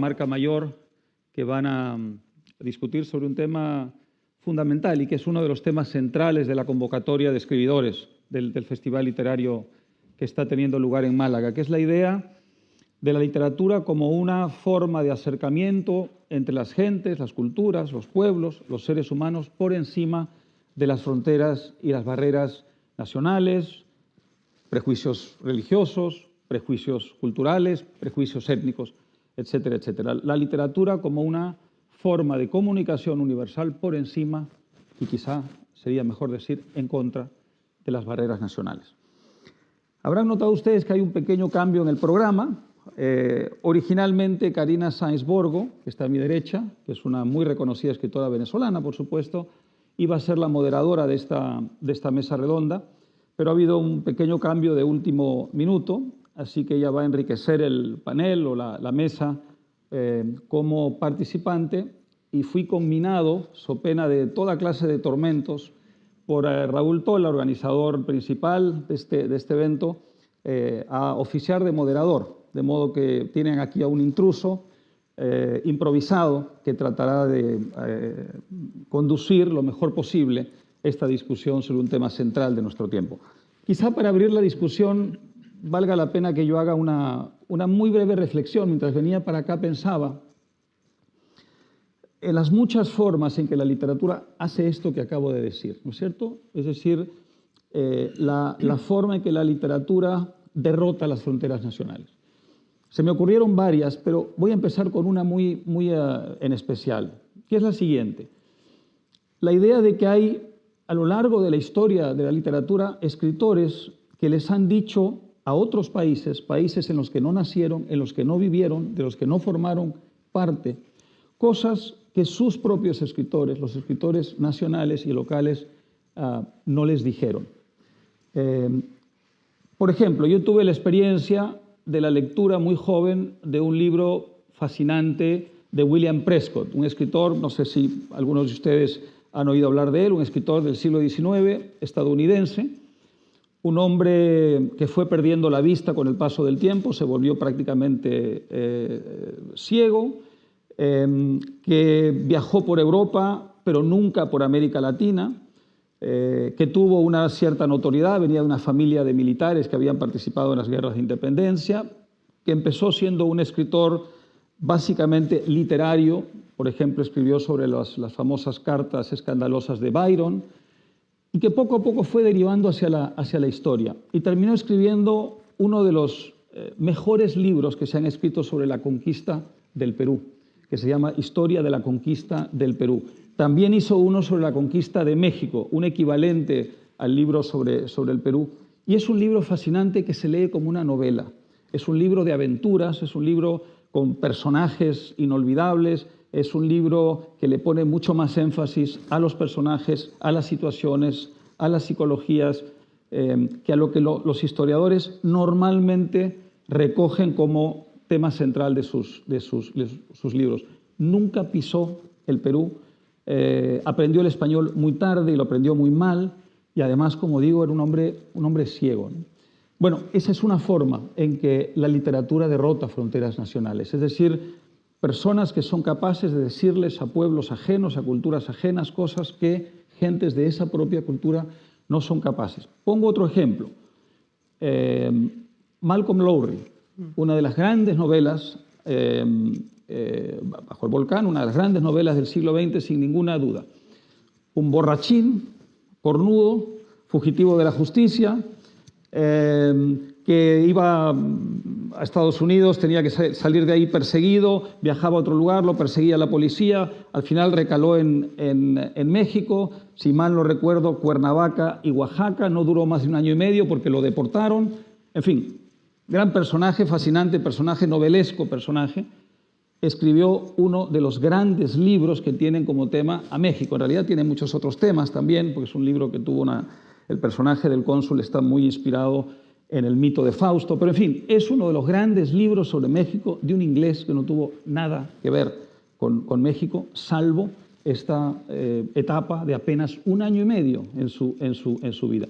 marca mayor que van a discutir sobre un tema fundamental y que es uno de los temas centrales de la convocatoria de escribidores del Festival Literario que está teniendo lugar en Málaga, que es la idea de la literatura como una forma de acercamiento entre las gentes, las culturas, los pueblos, los seres humanos, por encima de las fronteras y las barreras nacionales, prejuicios religiosos, prejuicios culturales, prejuicios étnicos, etcétera, etcétera. La literatura como una forma de comunicación universal por encima, y quizá sería mejor decir en contra, de las barreras nacionales. Habrán notado ustedes que hay un pequeño cambio en el programa. Originalmente Karina Sáenz Borgo, que está a mi derecha, que es una muy reconocida escritora venezolana, por supuesto, iba a ser la moderadora de esta mesa redonda, pero ha habido un pequeño cambio de último minuto, así que ella va a enriquecer el panel o la mesa como participante, y fui conminado, so pena de toda clase de tormentos, por Raúl Tola, organizador principal de este evento, a oficiar de moderador, de modo que tienen aquí a un intruso improvisado que tratará de conducir lo mejor posible esta discusión sobre un tema central de nuestro tiempo. Quizá para abrir la discusión valga la pena que yo haga una muy breve reflexión. Mientras venía para acá pensaba en las muchas formas en que la literatura hace esto que acabo de decir, ¿no es cierto? Es decir, la forma en que la literatura derrota las fronteras nacionales. Se me ocurrieron varias, pero voy a empezar con una muy en especial, que es la siguiente. La idea de que hay, a lo largo de la historia de la literatura, escritores que les han dicho a otros países, países en los que no nacieron, en los que no vivieron, de los que no formaron parte, cosas que sus propios escritores, los escritores nacionales y locales, no les dijeron. Por ejemplo, yo tuve la experiencia de la lectura muy joven de un libro fascinante de William Prescott, un escritor, no sé si algunos de ustedes han oído hablar de él, un escritor del siglo XIX, estadounidense, un hombre que fue perdiendo la vista con el paso del tiempo, se volvió prácticamente ciego, que viajó por Europa, pero nunca por América Latina, que tuvo una cierta notoriedad, venía de una familia de militares que habían participado en las guerras de independencia, que empezó siendo un escritor básicamente literario. Por ejemplo, escribió sobre las famosas cartas escandalosas de Byron, y que poco a poco fue derivando hacia la historia. Y terminó escribiendo uno de los mejores libros que se han escrito sobre la conquista del Perú, que se llama Historia de la Conquista del Perú. También hizo uno sobre la conquista de México, un equivalente al libro sobre el Perú. Y es un libro fascinante que se lee como una novela. Es un libro de aventuras, es un libro con personajes inolvidables, es un libro que le pone mucho más énfasis a los personajes, a las situaciones, a las psicologías, que a lo que los historiadores normalmente recogen como tema central de sus libros. Nunca pisó el Perú, aprendió el español muy tarde y lo aprendió muy mal, y además, como digo, era un hombre ciego, ¿no? Bueno, esa es una forma en que la literatura derrota fronteras nacionales, es decir, personas que son capaces de decirles a pueblos ajenos, a culturas ajenas, cosas que gentes de esa propia cultura no son capaces. Pongo otro ejemplo. Malcolm Lowry, una de las grandes novelas, Bajo el volcán, una de las grandes novelas del siglo XX, sin ninguna duda. Un borrachín, cornudo, fugitivo de la justicia, que iba a Estados Unidos, tenía que salir de ahí perseguido, viajaba a otro lugar, lo perseguía la policía, al final recaló en México, si mal no recuerdo, Cuernavaca y Oaxaca, no duró más de 1 año y medio porque lo deportaron. En fin, gran personaje, fascinante personaje, novelesco personaje. Escribió uno de los grandes libros que tienen como tema a México. En realidad tiene muchos otros temas también, porque es un libro que tuvo el personaje del cónsul está muy inspirado en el mito de Fausto, pero en fin, es uno de los grandes libros sobre México de un inglés que no tuvo nada que ver con México, salvo esta etapa de apenas 1 año y medio en su vida.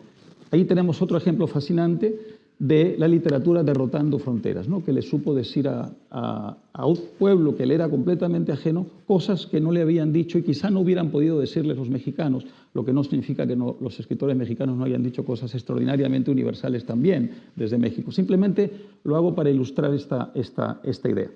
Ahí tenemos otro ejemplo fascinante de la literatura derrotando fronteras, ¿no? Que le supo decir a un pueblo que le era completamente ajeno cosas que no le habían dicho y quizá no hubieran podido decirles los mexicanos, lo que no significa que los escritores mexicanos no hayan dicho cosas extraordinariamente universales también desde México. Simplemente lo hago para ilustrar esta idea.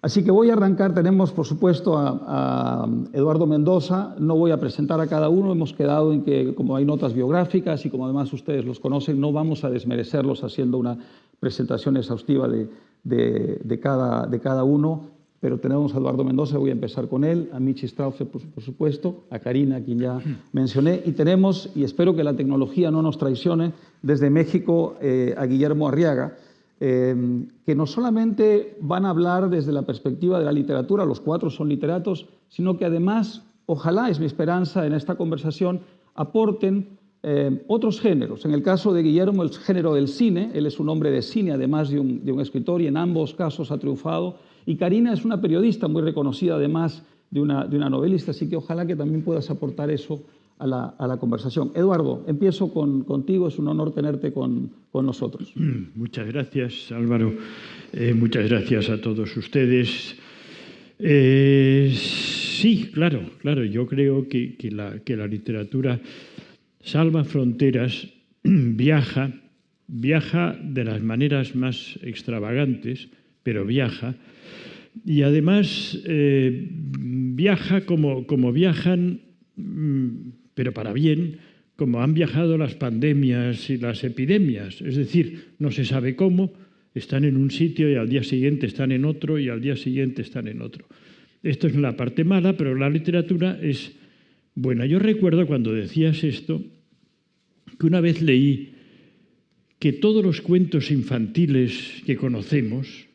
Así que voy a arrancar. Tenemos, por supuesto, a Eduardo Mendoza. No voy a presentar a cada uno. Hemos quedado en que, como hay notas biográficas y como además ustedes los conocen, no vamos a desmerecerlos haciendo una presentación exhaustiva de cada uno. Pero tenemos a Eduardo Mendoza, voy a empezar con él, a Michi Strausser, por supuesto, a Karina, a quien ya mencioné, y tenemos, y espero que la tecnología no nos traicione, desde México a Guillermo Arriaga, que no solamente van a hablar desde la perspectiva de la literatura, los cuatro son literatos, sino que además, ojalá, es mi esperanza en esta conversación, aporten otros géneros. En el caso de Guillermo, el género del cine, él es un hombre de cine, además de un escritor, y en ambos casos ha triunfado. Y Karina es una periodista muy reconocida, además de una novelista, así que ojalá que también puedas aportar eso a la conversación. Eduardo, empiezo contigo, es un honor tenerte con nosotros. Muchas gracias, Álvaro. Muchas gracias a todos ustedes. Sí, claro, yo creo que la literatura salva fronteras, viaja de las maneras más extravagantes, pero viaja. Y además viaja como viajan, pero para bien, como han viajado las pandemias y las epidemias. Es decir, no se sabe cómo, están en un sitio y al día siguiente están en otro y al día siguiente están en otro. Esto es la parte mala, pero la literatura es buena. Yo recuerdo cuando decías esto, que una vez leí que todos los cuentos infantiles que conocemos,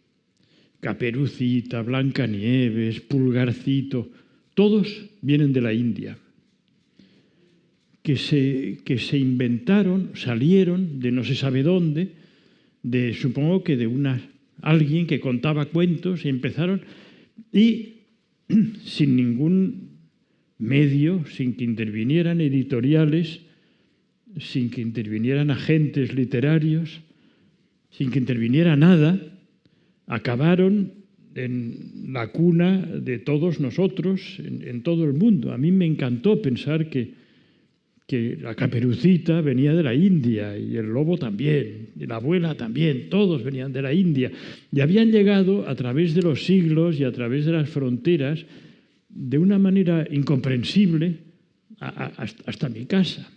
Caperucita, Blancanieves, Pulgarcito, todos vienen de la India. Que se inventaron, salieron de no se sabe dónde, supongo que de alguien que contaba cuentos y empezaron, y sin ningún medio, sin que intervinieran editoriales, sin que intervinieran agentes literarios, sin que interviniera nada, acabaron en la cuna de todos nosotros, en todo el mundo. A mí me encantó pensar que la Caperucita venía de la India y el lobo también, y la abuela también, todos venían de la India. Y habían llegado a través de los siglos y a través de las fronteras de una manera incomprensible hasta mi casa.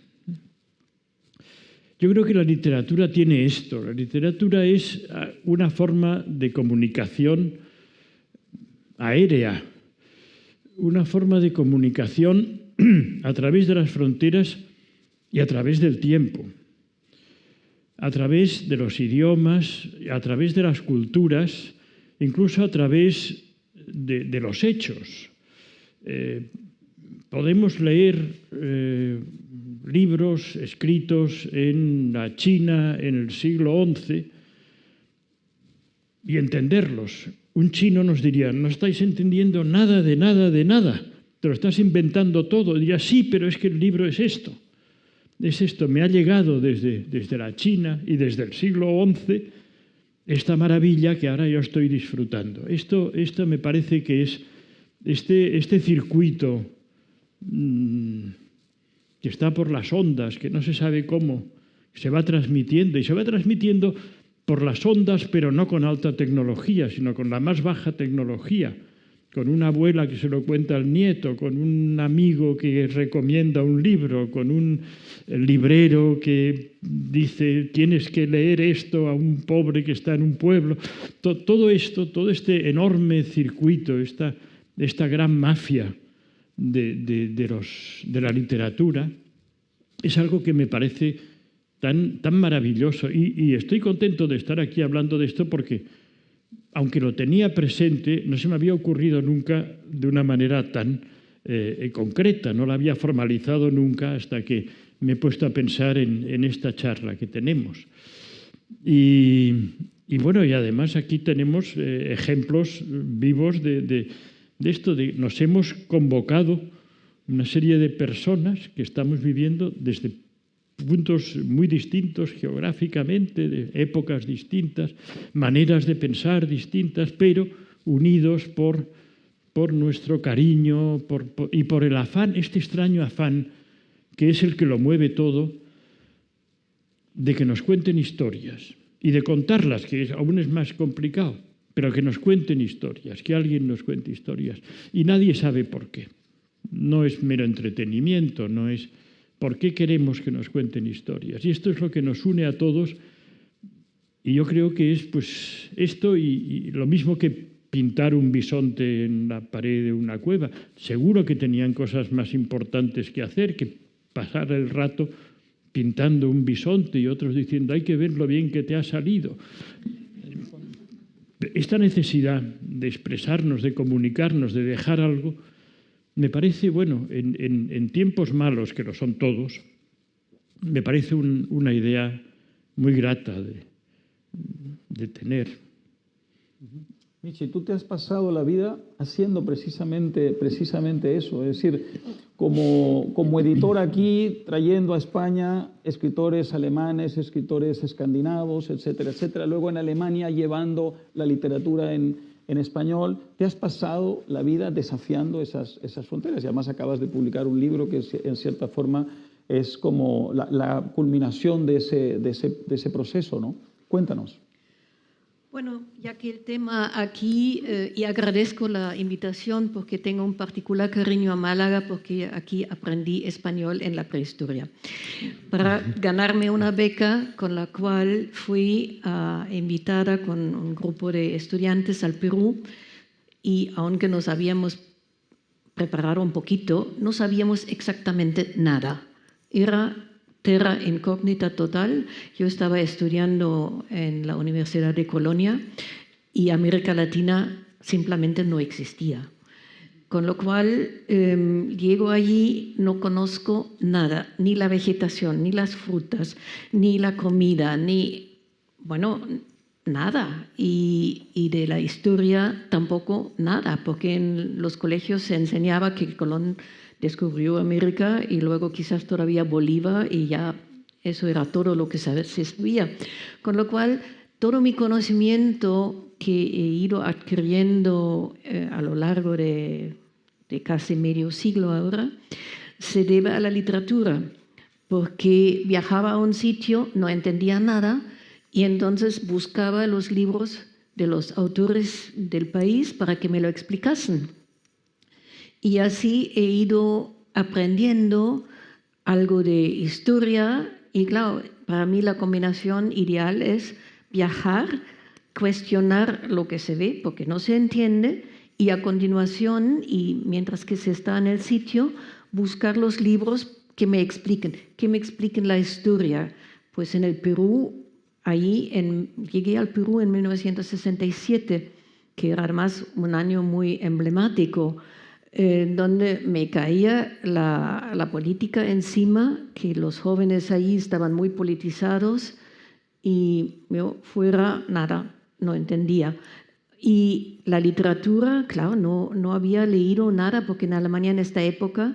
Yo creo que la literatura tiene esto. La literatura es una forma de comunicación aérea, una forma de comunicación a través de las fronteras y a través del tiempo, a través de los idiomas, a través de las culturas, incluso a través de los hechos. Podemos leer libros escritos en la China en el siglo XI y entenderlos. Un chino nos diría, no estáis entendiendo nada de nada de nada, te lo estás inventando todo. Diría, sí, pero es que el libro es esto, me ha llegado desde la China y desde el siglo XI esta maravilla que ahora yo estoy disfrutando. Esto me parece que es este circuito que está por las ondas, que no se sabe cómo, se va transmitiendo y se va transmitiendo por las ondas, pero no con alta tecnología, sino con la más baja tecnología, con una abuela que se lo cuenta al nieto, con un amigo que recomienda un libro, con un librero que dice tienes que leer esto a un pobre que está en un pueblo. Todo esto, todo este enorme circuito, esta gran mafia de la literatura, es algo que me parece tan maravilloso. Y estoy contento de estar aquí hablando de esto porque, aunque lo tenía presente, no se me había ocurrido nunca de una manera tan concreta, no la había formalizado nunca hasta que me he puesto a pensar en esta charla que tenemos. Y bueno, y además aquí tenemos ejemplos vivos de esto, nos hemos convocado una serie de personas que estamos viviendo desde puntos muy distintos geográficamente, de épocas distintas, maneras de pensar distintas, pero unidos por nuestro cariño y por el afán, este extraño afán, que es el que lo mueve todo, de que nos cuenten historias y de contarlas, que aún es más complicado, pero que nos cuenten historias, que alguien nos cuente historias. Y nadie sabe por qué. No es mero entretenimiento, no es por qué queremos que nos cuenten historias. Y esto es lo que nos une a todos. Y yo creo que es pues esto y lo mismo que pintar un bisonte en la pared de una cueva. Seguro que tenían cosas más importantes que hacer, que pasar el rato pintando un bisonte y otros diciendo hay que ver lo bien que te ha salido. Esta necesidad de expresarnos, de comunicarnos, de dejar algo, me parece, bueno, en tiempos malos, que lo son todos, me parece una idea muy grata de tener. Michi, tú te has pasado la vida haciendo precisamente eso, es decir, como editor aquí, trayendo a España escritores alemanes, escritores escandinavos, etcétera, etcétera. Luego en Alemania llevando la literatura en español. Te has pasado la vida desafiando esas fronteras y además acabas de publicar un libro que en cierta forma es como la culminación de ese proceso, ¿no? Cuéntanos. Bueno, ya que el tema aquí, y agradezco la invitación porque tengo un particular cariño a Málaga porque aquí aprendí español en la prehistoria. Para ganarme una beca con la cual fui invitada con un grupo de estudiantes al Perú y aunque nos habíamos preparado un poquito, no sabíamos exactamente nada. Era terra incógnita total. Yo estaba estudiando en la Universidad de Colonia y América Latina simplemente no existía. Con lo cual, llego allí, no conozco nada, ni la vegetación, ni las frutas, ni la comida, bueno, nada. Y de la historia tampoco nada, porque en los colegios se enseñaba que Colón descubrió América y luego quizás todavía Bolívar y ya eso era todo lo que se sabía. Con lo cual, todo mi conocimiento que he ido adquiriendo a lo largo de casi medio siglo ahora, se debe a la literatura, porque viajaba a un sitio, no entendía nada y entonces buscaba los libros de los autores del país para que me lo explicasen. Y así he ido aprendiendo algo de historia y claro, para mí la combinación ideal es viajar, cuestionar lo que se ve porque no se entiende y a continuación, y mientras que se está en el sitio, buscar los libros que me expliquen la historia. Pues en el Perú, llegué al Perú en 1967, que era además un año muy emblemático, donde me caía la política encima, que los jóvenes allí estaban muy politizados y yo fuera nada, no entendía. Y la literatura, claro, no había leído nada porque en Alemania en esta época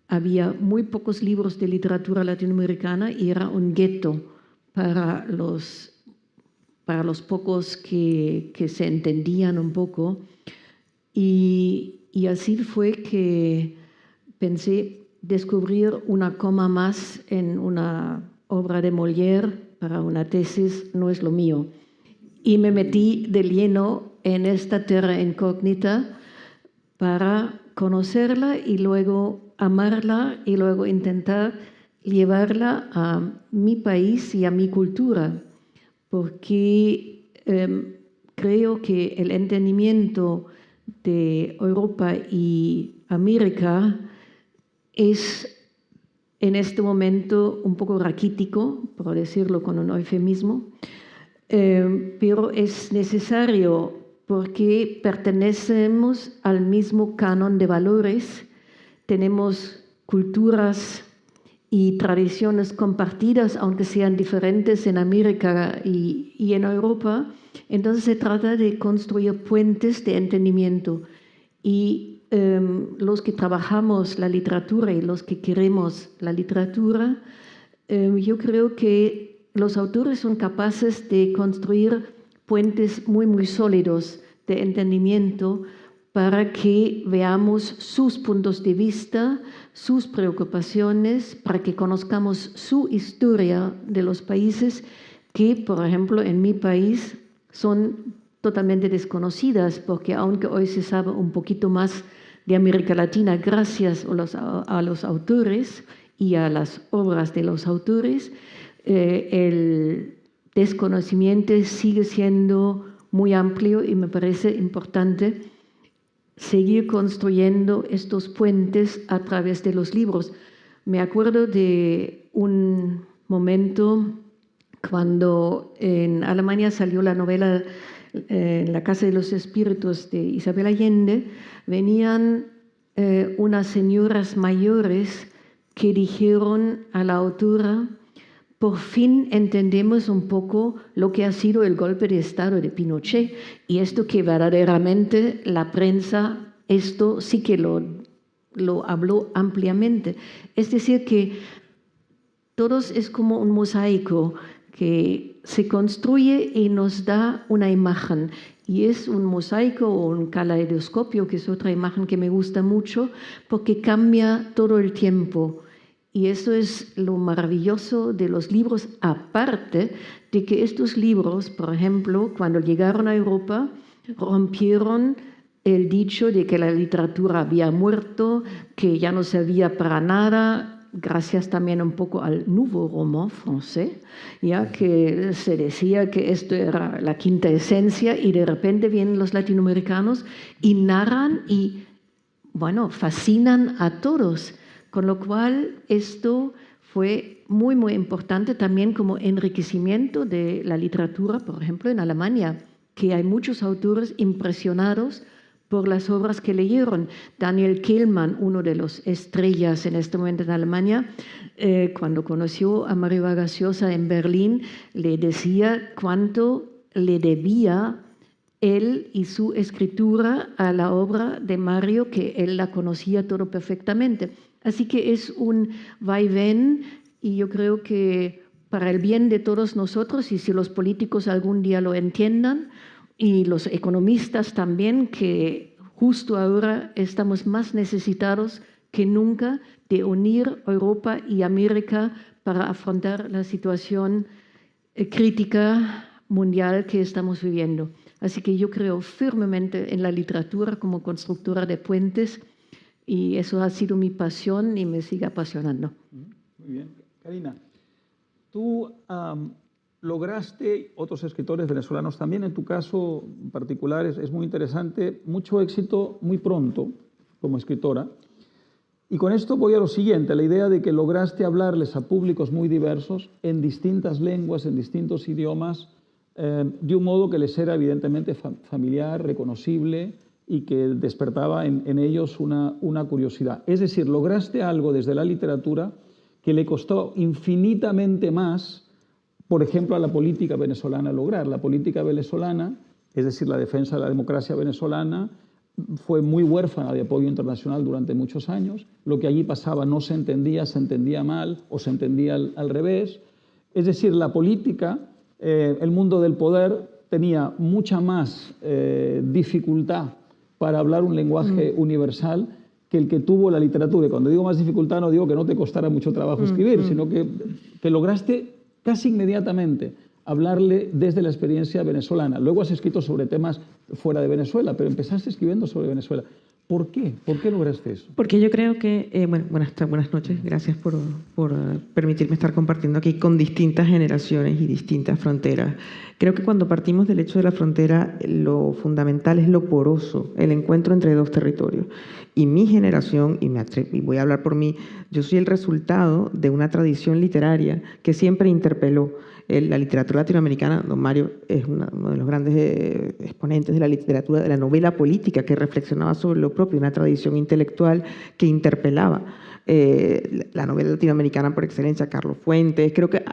había muy pocos libros de literatura latinoamericana y era un gueto para los pocos que se entendían un poco. Y así fue que pensé descubrir una coma más en una obra de Molière para una tesis, no es lo mío. Y me metí de lleno en esta terra incógnita para conocerla y luego amarla y luego intentar llevarla a mi país y a mi cultura, porque creo que el entendimiento de Europa y América es en este momento un poco raquítico, por decirlo con un eufemismo, pero es necesario porque pertenecemos al mismo canon de valores, tenemos culturas y tradiciones compartidas, aunque sean diferentes en América y en Europa. Entonces se trata de construir puentes de entendimiento y los que trabajamos la literatura y los que queremos la literatura yo creo que los autores son capaces de construir puentes muy, muy sólidos de entendimiento para que veamos sus puntos de vista, sus preocupaciones, para que conozcamos su historia de los países que, por ejemplo, en mi país son totalmente desconocidas, porque aunque hoy se sabe un poquito más de América Latina gracias a los autores y a las obras de los autores, el desconocimiento sigue siendo muy amplio y me parece importante seguir construyendo estos puentes a través de los libros. Me acuerdo de un momento cuando en Alemania salió la novela en La Casa de los Espíritus de Isabel Allende, venían unas señoras mayores que dijeron a la autora: por fin entendemos un poco lo que ha sido el golpe de Estado de Pinochet, y esto que verdaderamente la prensa, esto sí que lo habló ampliamente. Es decir, que todos es como un mosaico que se construye y nos da una imagen. Y es un mosaico o un caleidoscopio, que es otra imagen que me gusta mucho, porque cambia todo el tiempo. Y eso es lo maravilloso de los libros, aparte de que estos libros, por ejemplo, cuando llegaron a Europa, rompieron el dicho de que la literatura había muerto, que ya no servía para nada, gracias también un poco al nouveau roman francés, ya que se decía que esto era la quinta esencia, y de repente vienen los latinoamericanos y narran y, bueno, fascinan a todos. Con lo cual, esto fue muy, muy importante también como enriquecimiento de la literatura, por ejemplo, en Alemania, que hay muchos autores impresionados por las obras que leyeron. Daniel Kehlmann, uno de los estrellas en este momento en Alemania, cuando conoció a Mario Vargas Llosa en Berlín, le decía cuánto le debía él y su escritura a la obra de Mario, que él la conocía todo perfectamente. Así que es un vaivén, y yo creo que para el bien de todos nosotros, y si los políticos algún día lo entiendan, y los economistas también, que justo ahora estamos más necesitados que nunca de unir Europa y América para afrontar la situación crítica mundial que estamos viviendo. Así que yo creo firmemente en la literatura como constructora de puentes, y eso ha sido mi pasión y me sigue apasionando. Muy bien. Karina, tú lograste, otros escritores venezolanos también, en tu caso en particular es muy interesante, mucho éxito muy pronto como escritora. Y con esto voy a lo siguiente, la idea de que lograste hablarles a públicos muy diversos, en distintas lenguas, en distintos idiomas, de un modo que les era evidentemente familiar, reconocible, y que despertaba en ellos una curiosidad. Es decir, lograste algo desde la literatura que le costó infinitamente más, por ejemplo, a la política venezolana lograr. La política venezolana, es decir, la defensa de la democracia venezolana, fue muy huérfana de apoyo internacional durante muchos años. Lo que allí pasaba no se entendía mal o se entendía al revés. Es decir, la política, el mundo del poder, tenía mucha más dificultad para hablar un lenguaje universal que el que tuvo la literatura. Y cuando digo más dificultad, no digo que no te costara mucho trabajo escribir, sino que lograste casi inmediatamente hablarle desde la experiencia venezolana. Luego has escrito sobre temas fuera de Venezuela, pero empezaste escribiendo sobre Venezuela. ¿Por qué? ¿Por qué lograste eso? Porque yo creo que, buenas noches, gracias por permitirme estar compartiendo aquí con distintas generaciones y distintas fronteras. Creo que cuando partimos del hecho de la frontera, lo fundamental es lo poroso, el encuentro entre dos territorios. Y mi generación, y voy a hablar por mí, yo soy el resultado de una tradición literaria que siempre interpeló. La literatura latinoamericana, don Mario es uno de los grandes exponentes de la literatura, de la novela política, que reflexionaba sobre lo propio, una tradición intelectual que interpelaba. La novela latinoamericana por excelencia, Carlos Fuentes, creo que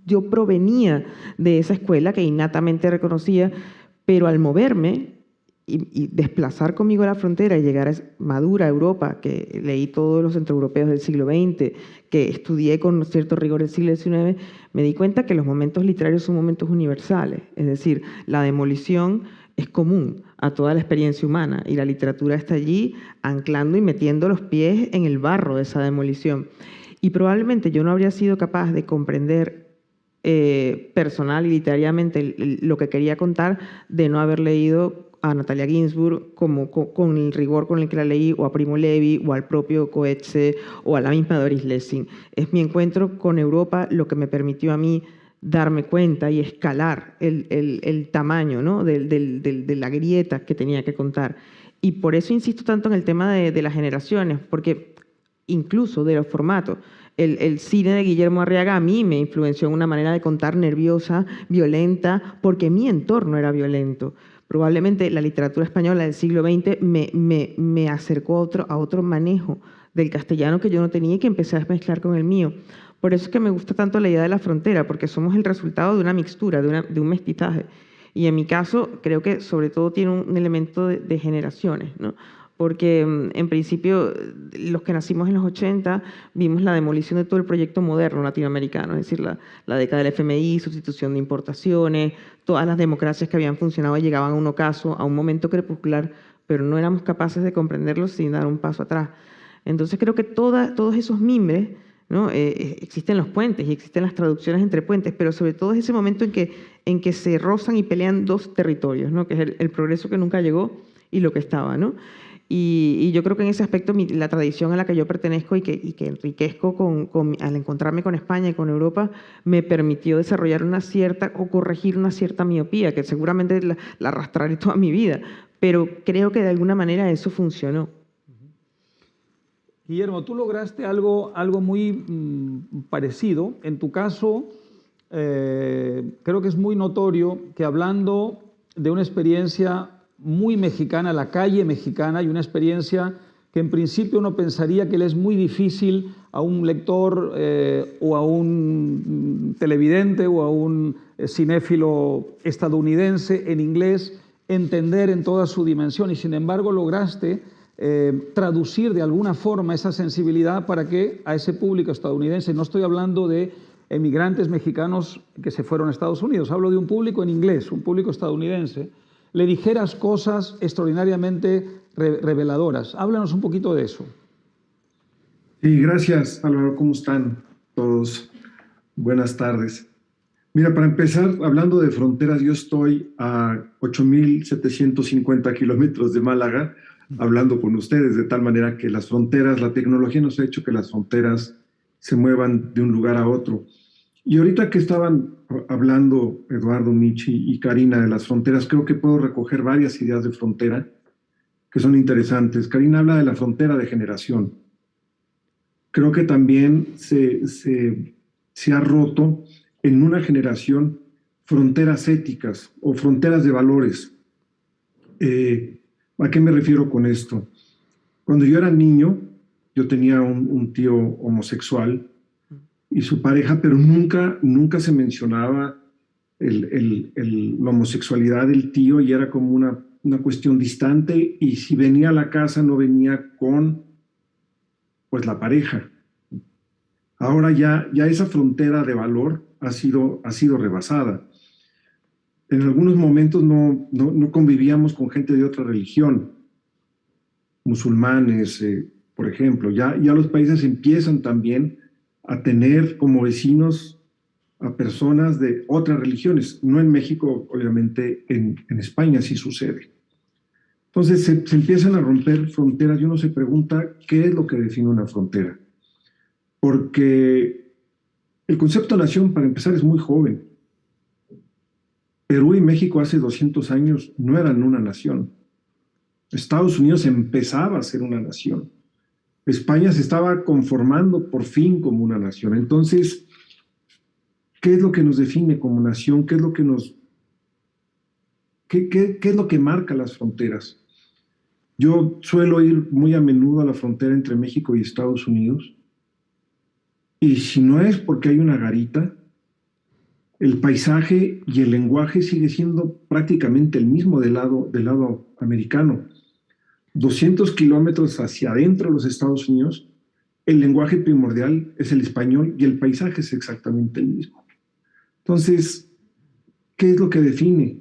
yo provenía de esa escuela que innatamente reconocía, pero al moverme y desplazar conmigo la frontera y llegar a madura Europa, que leí todos los centroeuropeos del siglo XX, que estudié con cierto rigor el siglo XIX, me di cuenta que los momentos literarios son momentos universales. Es decir, la demolición es común a toda la experiencia humana y la literatura está allí anclando y metiendo los pies en el barro de esa demolición. Y probablemente yo no habría sido capaz de comprender personal y literariamente lo que quería contar de no haber leído a Natalia Ginzburg con el rigor con el que la leí, o a Primo Levi, o al propio Coetzee, o a la misma Doris Lessing. Es mi encuentro con Europa lo que me permitió a mí darme cuenta y escalar el tamaño, ¿no?, de la grieta que tenía que contar. Y por eso insisto tanto en el tema de las generaciones, porque incluso de los formatos. El cine de Guillermo Arriaga a mí me influenció en una manera de contar nerviosa, violenta, porque mi entorno era violento. Probablemente la literatura española del siglo XX me acercó a otro manejo del castellano que yo no tenía y que empecé a mezclar con el mío. Por eso es que me gusta tanto la idea de la frontera, porque somos el resultado de una mixtura, de un mestizaje. Y en mi caso, creo que sobre todo tiene un elemento de generaciones, ¿no? Porque en principio los que nacimos en los 80 vimos la demolición de todo el proyecto moderno latinoamericano, es decir, la década del FMI, sustitución de importaciones, todas las democracias que habían funcionado llegaban a un ocaso, a un momento crepuscular, pero no éramos capaces de comprenderlo sin dar un paso atrás. Entonces creo que todos esos mimbres, ¿no? Existen los puentes y existen las traducciones entre puentes, pero sobre todo es ese momento en que se rozan y pelean dos territorios, ¿no? Que es el progreso que nunca llegó y lo que estaba, ¿no? Y yo creo que en ese aspecto la tradición a la que yo pertenezco y que enriquezco al encontrarme con España y con Europa, me permitió desarrollar o corregir una cierta miopía, que seguramente la arrastraré toda mi vida, pero creo que de alguna manera eso funcionó. Guillermo, tú lograste algo muy parecido. En tu caso, creo que es muy notorio que hablando de una experiencia muy mexicana, la calle mexicana, y una experiencia que en principio uno pensaría que le es muy difícil a un lector o a un televidente o a un cinéfilo estadounidense en inglés entender en toda su dimensión, y sin embargo lograste traducir de alguna forma esa sensibilidad para que a ese público estadounidense, no estoy hablando de emigrantes mexicanos que se fueron a Estados Unidos, hablo de un público en inglés, un público estadounidense, le dijeras cosas extraordinariamente reveladoras. Háblanos un poquito de eso. Sí, gracias, Álvaro. ¿Cómo están todos? Buenas tardes. Mira, para empezar, hablando de fronteras, yo estoy a 8.750 kilómetros de Málaga, hablando con ustedes, de tal manera que las fronteras, la tecnología nos ha hecho que las fronteras se muevan de un lugar a otro. Y ahorita que estaban hablando Eduardo, Michi y Karina de las fronteras, creo que puedo recoger varias ideas de frontera que son interesantes. Karina habla de la frontera de generación. Creo que también se ha roto en una generación fronteras éticas o fronteras de valores. ¿A qué me refiero con esto? Cuando yo era niño, yo tenía un tío homosexual y su pareja, pero nunca se mencionaba la homosexualidad del tío, y era como una cuestión distante, y si venía a la casa no venía con pues la pareja. Ahora ya esa frontera de valor ha sido rebasada. En algunos momentos no convivíamos con gente de otra religión, musulmanes, por ejemplo. Ya los países empiezan también a tener como vecinos a personas de otras religiones. No en México, obviamente en España sí sucede. Entonces se empiezan a romper fronteras y uno se pregunta qué es lo que define una frontera. Porque el concepto de nación, para empezar, es muy joven. Perú y México hace 200 años no eran una nación. Estados Unidos empezaba a ser una nación. España se estaba conformando por fin como una nación. Entonces, ¿qué es lo que nos define como nación? ¿Qué es lo que qué es lo que marca las fronteras? Yo suelo ir muy a menudo a la frontera entre México y Estados Unidos, y si no es porque hay una garita, el paisaje y el lenguaje sigue siendo prácticamente el mismo del lado americano. 200 kilómetros hacia adentro de los Estados Unidos, el lenguaje primordial es el español y el paisaje es exactamente el mismo. Entonces, ¿qué es lo que define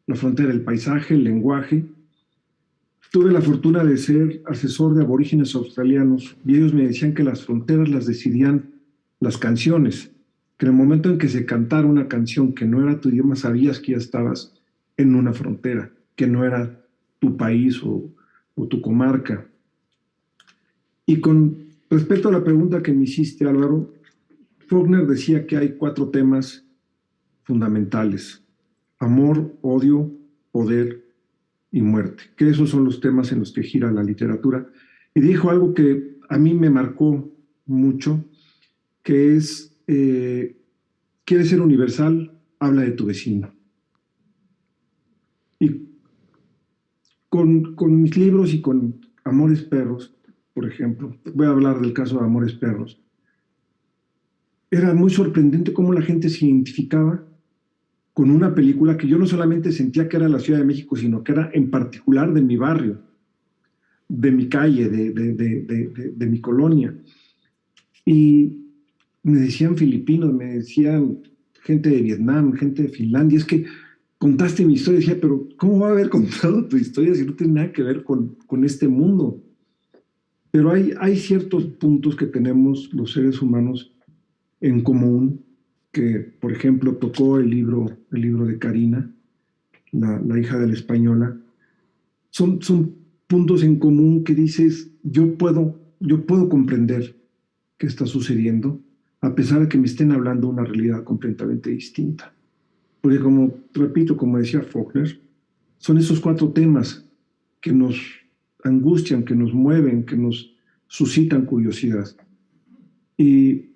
la frontera? El paisaje, el lenguaje. Tuve la fortuna de ser asesor de aborígenes australianos y ellos me decían que las fronteras las decidían las canciones, que en el momento en que se cantara una canción que no era tu idioma, sabías que ya estabas en una frontera, que no era tu país o tu comarca. Y con respecto a la pregunta que me hiciste, Álvaro, Faulkner decía que hay 4 temas fundamentales: amor, odio, poder y muerte, que esos son los temas en los que gira la literatura. Y dijo algo que a mí me marcó mucho, que es, ¿quieres ser universal? Habla de tu vecino. Y con mis libros y con Amores Perros, por ejemplo, voy a hablar del caso de Amores Perros, era muy sorprendente cómo la gente se identificaba con una película que yo no solamente sentía que era la Ciudad de México, sino que era en particular de mi barrio, de mi calle, de mi colonia. Y me decían filipinos, me decían gente de Vietnam, gente de Finlandia, es que contaste mi historia. Decía, pero ¿cómo va a haber contado tu historia si no tiene nada que ver con este mundo? Pero hay ciertos puntos que tenemos los seres humanos en común, que, por ejemplo, tocó el libro de Karina, la hija de la española. Son puntos en común que dices, yo puedo comprender qué está sucediendo, a pesar de que me estén hablando de una realidad completamente distinta. Porque repito, como decía Faulkner, son esos 4 temas que nos angustian, que nos mueven, que nos suscitan curiosidad. Y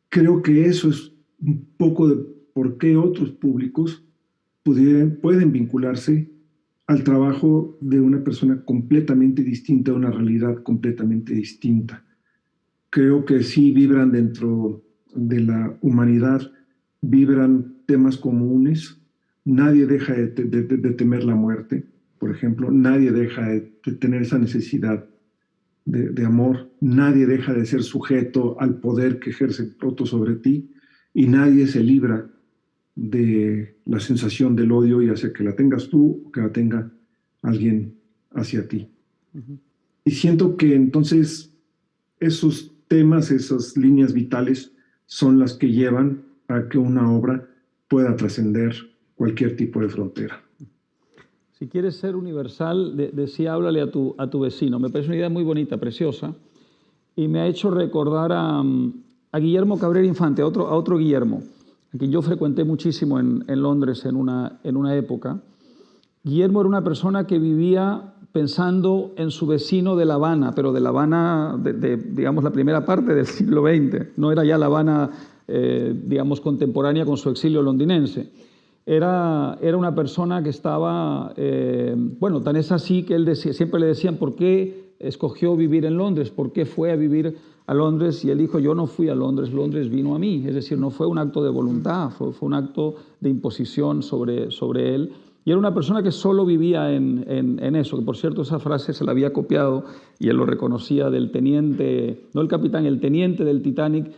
creo que eso es un poco de por qué otros públicos pueden vincularse al trabajo de una persona completamente distinta, de una realidad completamente distinta. Creo que sí vibran dentro de la humanidad, vibran temas comunes. Nadie deja de temer la muerte, por ejemplo. Nadie deja de tener esa necesidad de amor. Nadie deja de ser sujeto al poder que ejerce otro sobre ti, y nadie se libra de la sensación del odio, ya sea que la tengas tú o que la tenga alguien hacia ti. Uh-huh. Y siento que entonces esos temas, esas líneas vitales son las que llevan a que una obra pueda trascender cualquier tipo de frontera. Si quieres ser universal, decía, háblale a tu vecino. Me parece una idea muy bonita, preciosa, y me ha hecho recordar a Guillermo Cabrera Infante, a otro Guillermo, a quien yo frecuenté muchísimo en Londres en una época. Guillermo era una persona que vivía pensando en su vecino de La Habana, pero de La Habana, digamos, la primera parte del siglo XX. No era ya La Habana, digamos, contemporánea con su exilio londinense. Era una persona que estaba, bueno, tan es así que él decía, siempre le decían por qué escogió vivir en Londres, por qué fue a vivir a Londres, y él dijo, yo no fui a Londres, Londres vino a mí. Es decir, no fue un acto de voluntad, fue un acto de imposición sobre él. Y era una persona que solo vivía en eso, que por cierto esa frase se la había copiado y él lo reconocía del teniente, no el capitán, el teniente del Titanic,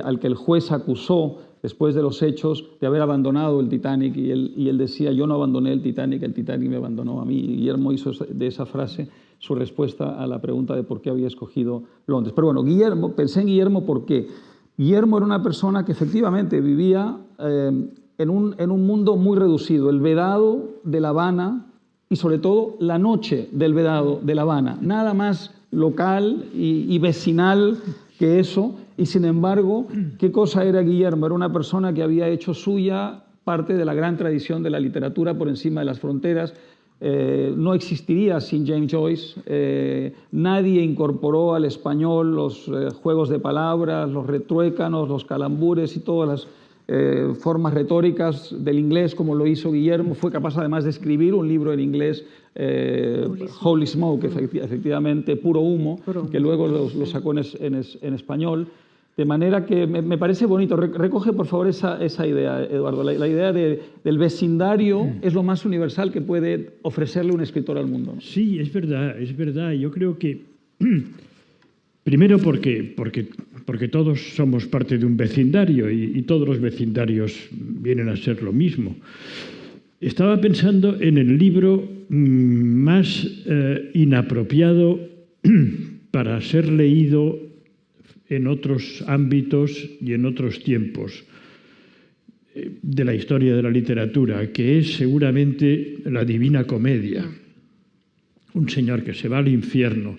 al que el juez acusó después de los hechos de haber abandonado el Titanic, y él decía, yo no abandoné el Titanic me abandonó a mí. Y Guillermo hizo de esa frase su respuesta a la pregunta de por qué había escogido Londres. Pero bueno, pensé en Guillermo porque Guillermo era una persona que efectivamente vivía en un mundo muy reducido, el Vedado de La Habana y sobre todo la noche del Vedado de La Habana, nada más local y vecinal que eso. Y sin embargo, ¿qué cosa era Guillermo? Era una persona que había hecho suya parte de la gran tradición de la literatura por encima de las fronteras. No existiría sin James Joyce. Nadie incorporó al español los juegos de palabras, los retruécanos, los calambures y todas las formas retóricas del inglés como lo hizo Guillermo. Fue capaz además de escribir un libro en inglés, Holy Smoke, efectivamente, puro humo, que luego lo sacó en español. De manera que me parece bonito. Recoge, por favor, esa idea, Eduardo. La idea del vecindario es lo más universal que puede ofrecerle un escritor al mundo, ¿no? Sí, es verdad, es verdad. Yo creo que, primero porque todos somos parte de un vecindario y todos los vecindarios vienen a ser lo mismo. Estaba pensando en el libro más inapropiado para ser leído en otros ámbitos y en otros tiempos de la historia de la literatura, que es seguramente la Divina Comedia. Un señor que se va al infierno,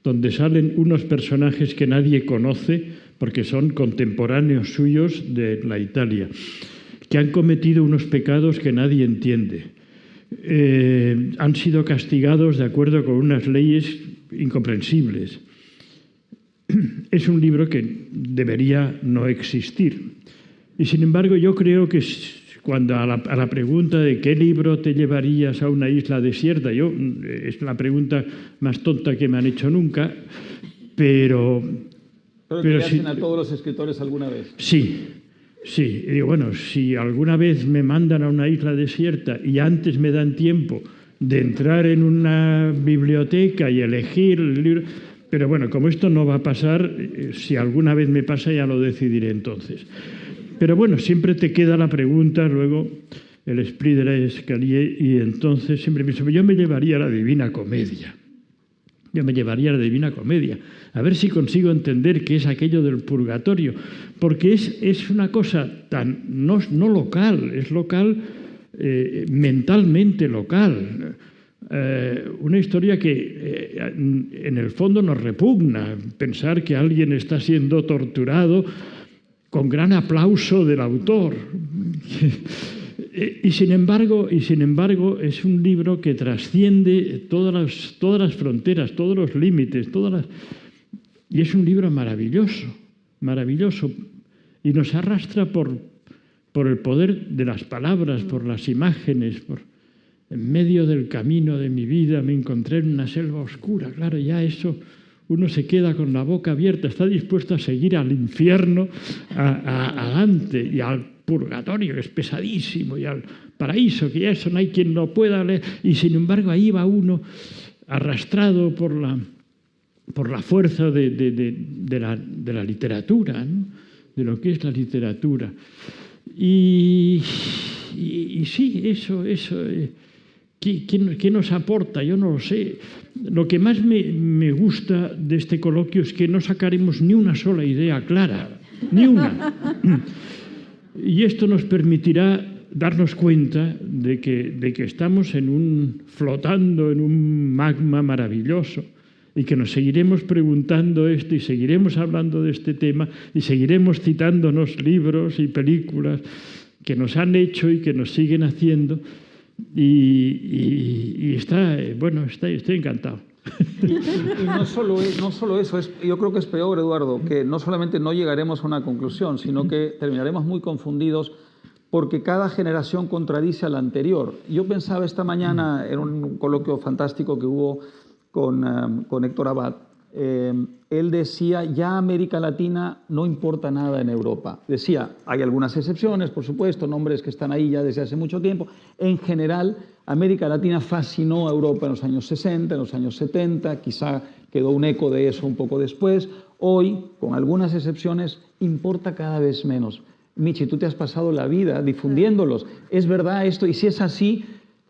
donde salen unos personajes que nadie conoce porque son contemporáneos suyos de la Italia, que han cometido unos pecados que nadie entiende. Han sido castigados de acuerdo con unas leyes incomprensibles. Es un libro que debería no existir. Y sin embargo, yo creo que cuando a la pregunta de qué libro te llevarías a una isla desierta, es la pregunta más tonta que me han hecho nunca, pero que le hacen a todos los escritores alguna vez. Sí. Y digo, bueno, si alguna vez me mandan a una isla desierta y antes me dan tiempo de entrar en una biblioteca y elegir el libro... Pero bueno, como esto no va a pasar, si alguna vez me pasa ya lo decidiré entonces. Pero bueno, siempre te queda la pregunta, luego el esprit de l'escalier, y entonces siempre pienso, yo me llevaría a la Divina Comedia. A ver si consigo entender qué es aquello del purgatorio, porque es una cosa tan no local, es local, mentalmente local. Una historia que en el fondo nos repugna, pensar que alguien está siendo torturado con gran aplauso del autor. Y sin embargo es un libro que trasciende todas las fronteras, todos los límites, y es un libro maravilloso, y nos arrastra por el poder de las palabras, por las imágenes. En medio del camino de mi vida me encontré en una selva oscura. Claro, ya eso, uno se queda con la boca abierta, está dispuesto a seguir al infierno, a Dante y al purgatorio, que es pesadísimo, y al paraíso, que ya eso no hay quien lo pueda leer. Y sin embargo ahí va uno arrastrado por la fuerza de la literatura, ¿no? De lo que es la literatura. Y sí, eso ¿qué nos aporta? Yo no lo sé. Lo que más me gusta de este coloquio es que no sacaremos ni una sola idea clara, ni una. Y esto nos permitirá darnos cuenta de que estamos flotando en un magma maravilloso, y que nos seguiremos preguntando esto y seguiremos hablando de este tema y seguiremos citándonos libros y películas que nos han hecho y que nos siguen haciendo. Y estoy encantado. Y no solo eso, yo creo que es peor, Eduardo, que no solamente no llegaremos a una conclusión, sino que terminaremos muy confundidos porque cada generación contradice a la anterior. Yo pensaba esta mañana en un coloquio fantástico que hubo con Héctor Abad. Él decía, ya América Latina no importa nada en Europa. Decía, hay algunas excepciones, por supuesto, nombres que están ahí ya desde hace mucho tiempo. En general, América Latina fascinó a Europa en los años 60, en los años 70, quizá quedó un eco de eso un poco después. Hoy, con algunas excepciones, importa cada vez menos. Michi, tú te has pasado la vida difundiéndolos. ¿Es verdad esto? Y si es así,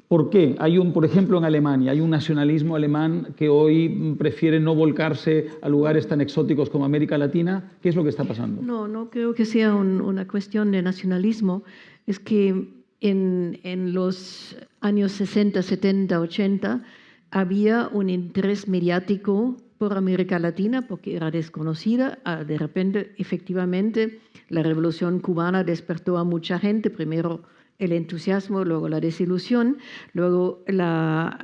¿por qué? Por ejemplo, en Alemania hay un nacionalismo alemán que hoy prefiere no volcarse a lugares tan exóticos como América Latina. ¿Qué es lo que está pasando? No creo que sea una cuestión de nacionalismo. Es que en los años 60, 70, 80 había un interés mediático por América Latina porque era desconocida. De repente, efectivamente, la Revolución Cubana despertó a mucha gente, primero el entusiasmo, luego la desilusión, luego la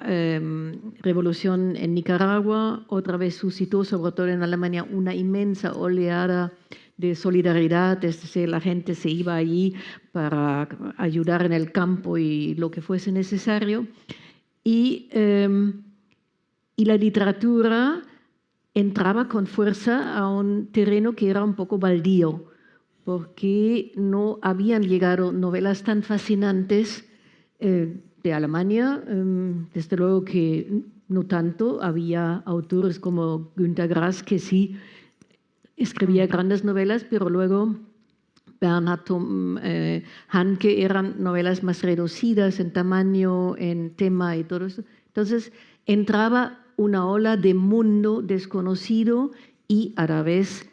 revolución en Nicaragua otra vez suscitó, sobre todo en Alemania, una inmensa oleada de solidaridad, es decir, la gente se iba allí para ayudar en el campo y lo que fuese necesario. Y la literatura entraba con fuerza a un terreno que era un poco baldío, porque no habían llegado novelas tan fascinantes de Alemania. Desde luego que no tanto, había autores como Günter Grass que sí escribía grandes novelas, pero luego Bernhard Hanke eran novelas más reducidas en tamaño, en tema y todo eso. Entonces entraba una ola de mundo desconocido y a la vez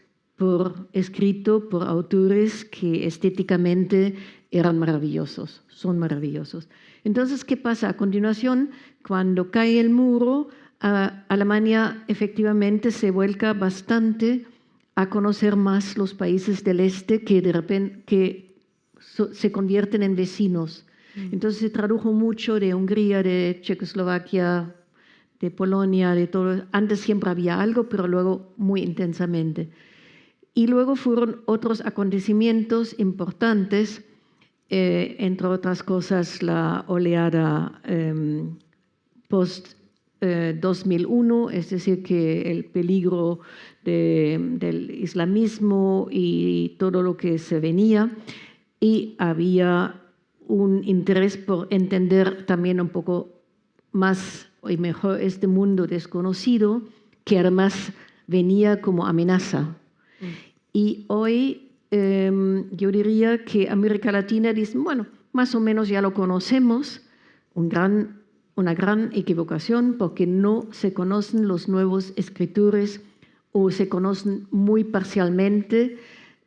escrito por autores que estéticamente eran maravillosos, son maravillosos. Entonces, ¿qué pasa? A continuación, cuando cae el muro, Alemania efectivamente se vuelca bastante a conocer más los países del este que de repente se convierten en vecinos. Entonces se tradujo mucho de Hungría, de Checoslovaquia, de Polonia, de todo. Antes siempre había algo, pero luego muy intensamente. Y luego fueron otros acontecimientos importantes, entre otras cosas la oleada post-2001, es decir, que el peligro del islamismo y todo lo que se venía, y había un interés por entender también un poco más y mejor este mundo desconocido, que además venía como amenaza. Y hoy yo diría que América Latina dice, bueno, más o menos ya lo conocemos, una gran equivocación porque no se conocen los nuevos escritores o se conocen muy parcialmente,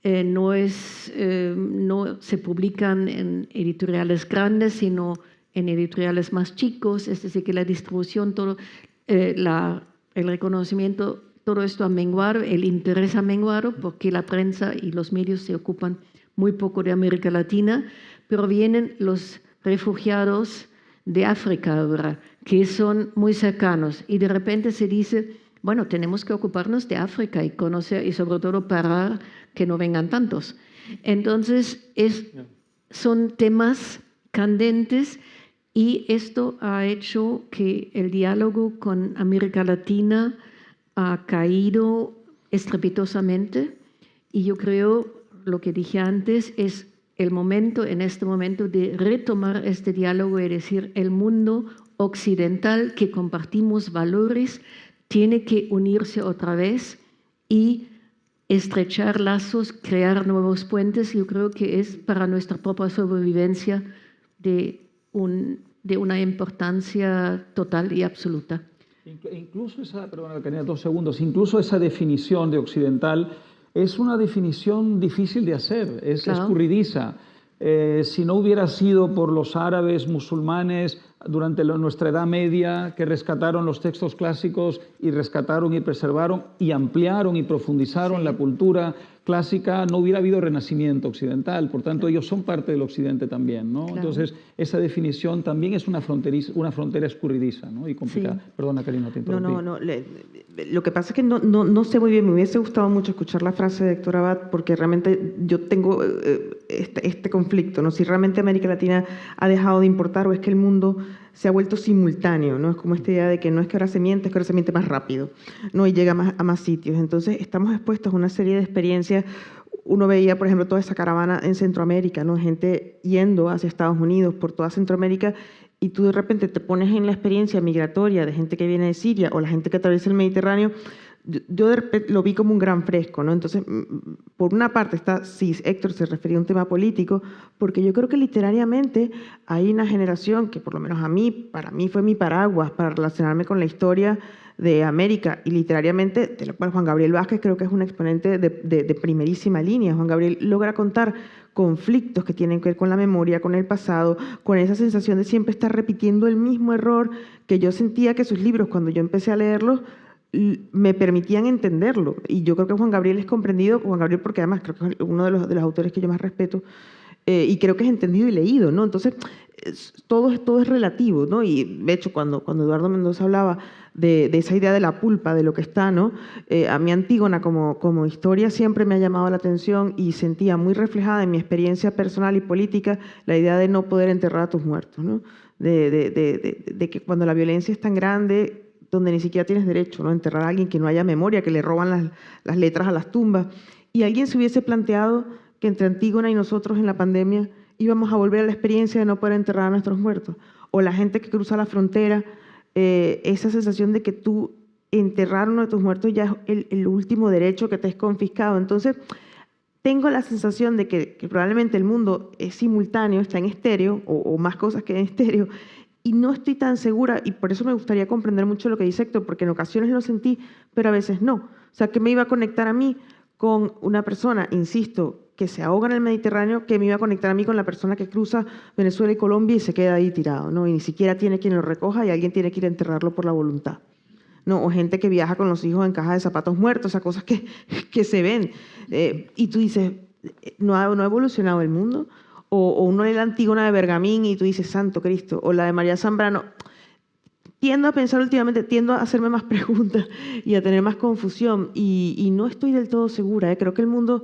no se publican en editoriales grandes, sino en editoriales más chicos, es decir, que la distribución, el reconocimiento, todo esto ha menguado, el interés ha menguado porque la prensa y los medios se ocupan muy poco de América Latina, pero vienen los refugiados de África ahora, que son muy cercanos, y de repente se dice, bueno, tenemos que ocuparnos de África y conocer, y sobre todo parar que no vengan tantos. Entonces, son temas candentes, y esto ha hecho que el diálogo con América Latina ha caído estrepitosamente, y yo creo, lo que dije antes, es en este momento, de retomar este diálogo y decir, el mundo occidental que compartimos valores tiene que unirse otra vez y estrechar lazos, crear nuevos puentes. Yo creo que es para nuestra propia sobrevivencia de una importancia total y absoluta. Incluso perdona, Karina, 2 segundos, incluso esa definición de occidental es una definición difícil de hacer, es escurridiza. Si no hubiera sido por los árabes musulmanes durante nuestra Edad Media, que rescataron los textos clásicos y rescataron y preservaron y ampliaron y profundizaron la cultura clásica, no hubiera habido renacimiento occidental. Por tanto, ellos son parte del occidente también, ¿no? Claro. Entonces, esa definición también es una frontera escurridiza, ¿no? Y complicada. Sí. Perdona, Karina, te interrumpí. No. Lo que pasa es que no sé muy bien. Me hubiese gustado mucho escuchar la frase de Héctor Abad, porque realmente yo tengo este conflicto, ¿no? Si realmente América Latina ha dejado de importar o es que el mundo se ha vuelto simultáneo, ¿no? Es como esta idea de que no es que ahora se miente, es que ahora se miente más rápido, ¿no? Y llega a más sitios. Entonces, estamos expuestos a una serie de experiencias. Uno veía, por ejemplo, toda esa caravana en Centroamérica, ¿no? Gente yendo hacia Estados Unidos por toda Centroamérica, y tú de repente te pones en la experiencia migratoria de gente que viene de Siria o la gente que atraviesa el Mediterráneo. Yo de repente lo vi como un gran fresco, ¿no? Entonces, por una parte está, sí, Héctor se refería a un tema político, porque yo creo que literariamente hay una generación que, por lo menos para mí fue mi paraguas para relacionarme con la historia de América, y literariamente, de lo cual Juan Gabriel Vázquez creo que es un exponente de primerísima línea. Juan Gabriel logra contar conflictos que tienen que ver con la memoria, con el pasado, con esa sensación de siempre estar repitiendo el mismo error que yo sentía que sus libros, cuando yo empecé a leerlos, me permitían entenderlo. Y yo creo que Juan Gabriel es comprendido, Juan Gabriel, porque además creo que es uno de los autores que yo más respeto, y creo que es entendido y leído, ¿no? Entonces, todo es relativo, ¿no? Y de hecho, cuando Eduardo Mendoza hablaba de esa idea de la pulpa, de lo que está, ¿no? A mí Antígona como historia siempre me ha llamado la atención, y sentía muy reflejada en mi experiencia personal y política la idea de no poder enterrar a tus muertos, ¿no? De que cuando la violencia es tan grande, donde ni siquiera tienes derecho, ¿no? Enterrar a alguien que no haya memoria, que le roban las letras a las tumbas. Y alguien se hubiese planteado que entre Antígona y nosotros en la pandemia íbamos a volver a la experiencia de no poder enterrar a nuestros muertos. O la gente que cruza la frontera, esa sensación de que tú enterrar a uno de tus muertos ya es el último derecho que te es confiscado. Entonces, tengo la sensación de que probablemente el mundo es simultáneo, está en estéreo, o más cosas que en estéreo, y no estoy tan segura, y por eso me gustaría comprender mucho lo que dice Héctor, porque en ocasiones lo sentí, pero a veces no. O sea, ¿qué me iba a conectar a mí con una persona, insisto, que se ahoga en el Mediterráneo, que me iba a conectar a mí con la persona que cruza Venezuela y Colombia y se queda ahí tirado, ¿no? Y ni siquiera tiene quien lo recoja y alguien tiene que ir a enterrarlo por la voluntad, ¿no? O gente que viaja con los hijos en cajas de zapatos muertos, o sea, cosas que se ven. Y tú dices, ¿no ha evolucionado el mundo? O uno lee la Antígona de Bergamín y tú dices, Santo Cristo, o la de María Zambrano. Tiendo a pensar últimamente, tiendo a hacerme más preguntas y a tener más confusión y no estoy del todo segura. Creo que el mundo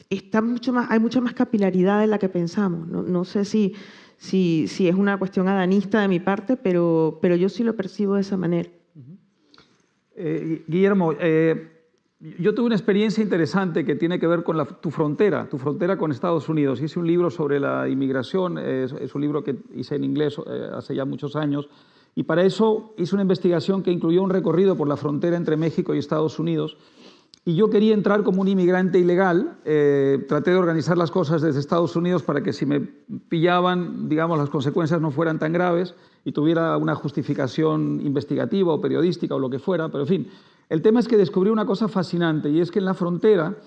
está mucho más, hay mucha más capilaridad de la que pensamos. No sé si es una cuestión adanista de mi parte, pero yo sí lo percibo de esa manera. Guillermo, yo tuve una experiencia interesante que tiene que ver con tu frontera con Estados Unidos. Hice un libro sobre la inmigración, es un libro que hice en inglés hace ya muchos años, y para eso hice una investigación que incluyó un recorrido por la frontera entre México y Estados Unidos. Y yo quería entrar como un inmigrante ilegal. Traté de organizar las cosas desde Estados Unidos para que si me pillaban, digamos, las consecuencias no fueran tan graves y tuviera una justificación investigativa o periodística o lo que fuera. Pero, en fin, el tema es que descubrí una cosa fascinante, y es que en la frontera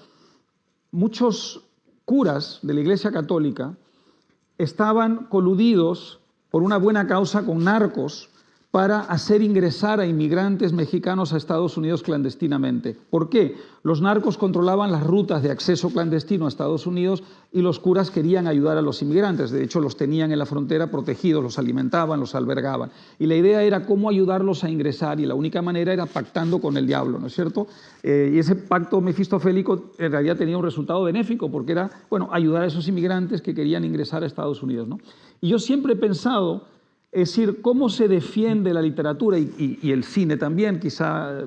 muchos curas de la Iglesia Católica estaban coludidos por una buena causa con narcos para hacer ingresar a inmigrantes mexicanos a Estados Unidos clandestinamente. ¿Por qué? Los narcos controlaban las rutas de acceso clandestino a Estados Unidos y los curas querían ayudar a los inmigrantes. De hecho, los tenían en la frontera protegidos, los alimentaban, los albergaban. Y la idea era cómo ayudarlos a ingresar, y la única manera era pactando con el diablo, ¿no es cierto? Y ese pacto mefistofélico en realidad tenía un resultado benéfico, porque era, bueno, ayudar a esos inmigrantes que querían ingresar a Estados Unidos, ¿no? Y yo siempre he pensado, es decir, cómo se defiende la literatura y el cine también, quizá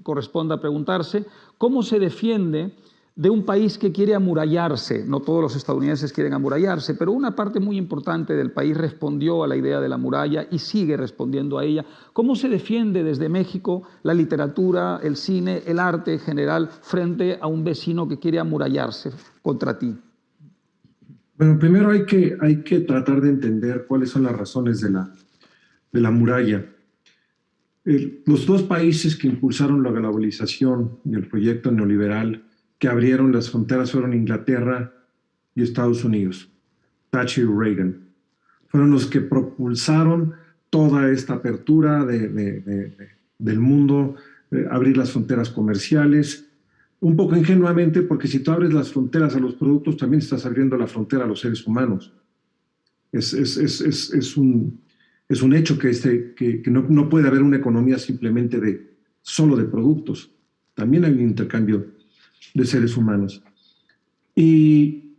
corresponda a preguntarse, cómo se defiende de un país que quiere amurallarse. No todos los estadounidenses quieren amurallarse, pero una parte muy importante del país respondió a la idea de la muralla y sigue respondiendo a ella. ¿Cómo se defiende desde México la literatura, el cine, el arte en general frente a un vecino que quiere amurallarse contra ti? Bueno, primero hay que tratar de entender cuáles son las razones de la muralla. Los dos países que impulsaron la globalización y el proyecto neoliberal que abrieron las fronteras fueron Inglaterra y Estados Unidos, Thatcher y Reagan. Fueron los que propulsaron toda esta apertura del mundo, abrir las fronteras comerciales, un poco ingenuamente, porque si tú abres las fronteras a los productos, también estás abriendo la frontera a los seres humanos. Es un hecho que no puede haber una economía simplemente solo de productos. También hay un intercambio de seres humanos. Y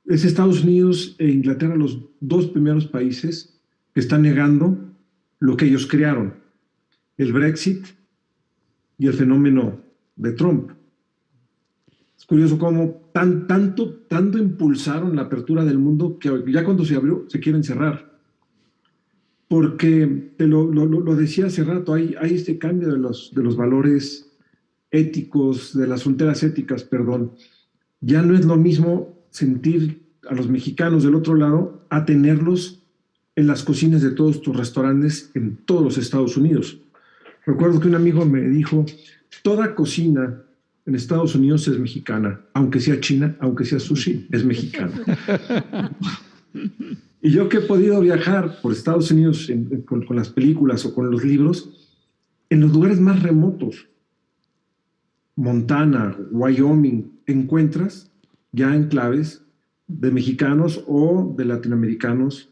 es Estados Unidos e Inglaterra los dos primeros países que están negando lo que ellos crearon, el Brexit y el fenómeno de Trump. Es curioso cómo tanto impulsaron la apertura del mundo que ya cuando se abrió se quieren cerrar. Porque, te lo decía hace rato, hay este cambio de los valores éticos, de las fronteras éticas, perdón. Ya no es lo mismo sentir a los mexicanos del otro lado a tenerlos en las cocinas de todos tus restaurantes en todos los Estados Unidos. Recuerdo que un amigo me dijo, toda cocina en Estados Unidos es mexicana, aunque sea china, aunque sea sushi, es mexicana. Y yo que he podido viajar por Estados Unidos con las películas o con los libros, en los lugares más remotos, Montana, Wyoming, encuentras ya enclaves de mexicanos o de latinoamericanos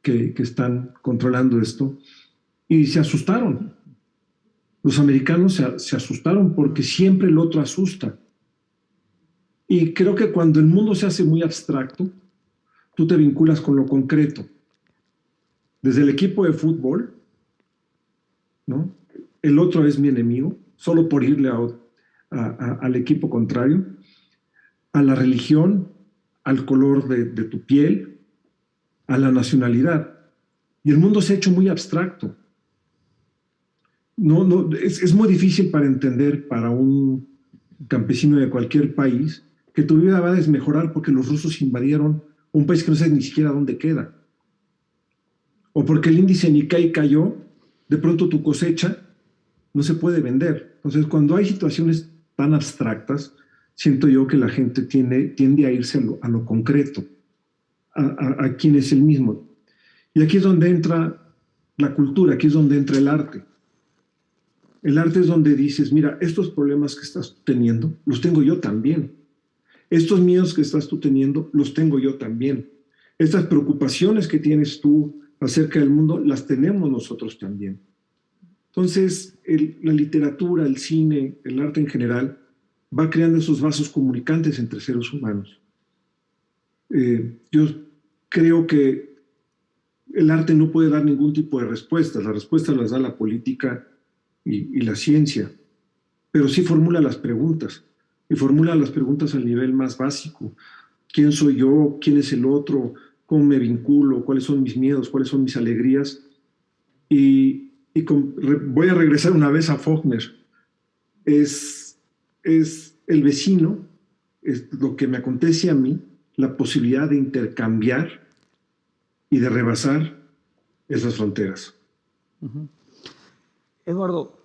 que están controlando esto y se asustaron. Los americanos se asustaron porque siempre el otro asusta. Y creo que cuando el mundo se hace muy abstracto, tú te vinculas con lo concreto. Desde el equipo de fútbol, ¿no? El otro es mi enemigo, solo por irle al equipo contrario, a la religión, al color de tu piel, a la nacionalidad. Y el mundo se ha hecho muy abstracto. Es muy difícil para entender para un campesino de cualquier país que tu vida va a desmejorar porque los rusos invadieron un país que no sabes ni siquiera dónde queda. O porque el índice Nikkei cayó, de pronto tu cosecha no se puede vender. Entonces, cuando hay situaciones tan abstractas, siento yo que la gente tiende a irse a lo concreto, a quién es el mismo. Y aquí es donde entra la cultura, aquí es donde entra el arte. El arte es donde dices, mira, estos problemas que estás teniendo, los tengo yo también. Estos miedos que estás tú teniendo, los tengo yo también. Estas preocupaciones que tienes tú acerca del mundo, las tenemos nosotros también. Entonces, la literatura, el cine, el arte en general, va creando esos vasos comunicantes entre seres humanos. Yo creo que el arte no puede dar ningún tipo de respuestas. Las respuestas las da la política y la ciencia, pero sí formula las preguntas, y formula las preguntas al nivel más básico. ¿Quién soy yo? ¿Quién es el otro? ¿Cómo me vinculo? ¿Cuáles son mis miedos? ¿Cuáles son mis alegrías? Voy a regresar una vez a Faulkner. Es el vecino, es lo que me acontece a mí, la posibilidad de intercambiar y de rebasar esas fronteras. Eduardo,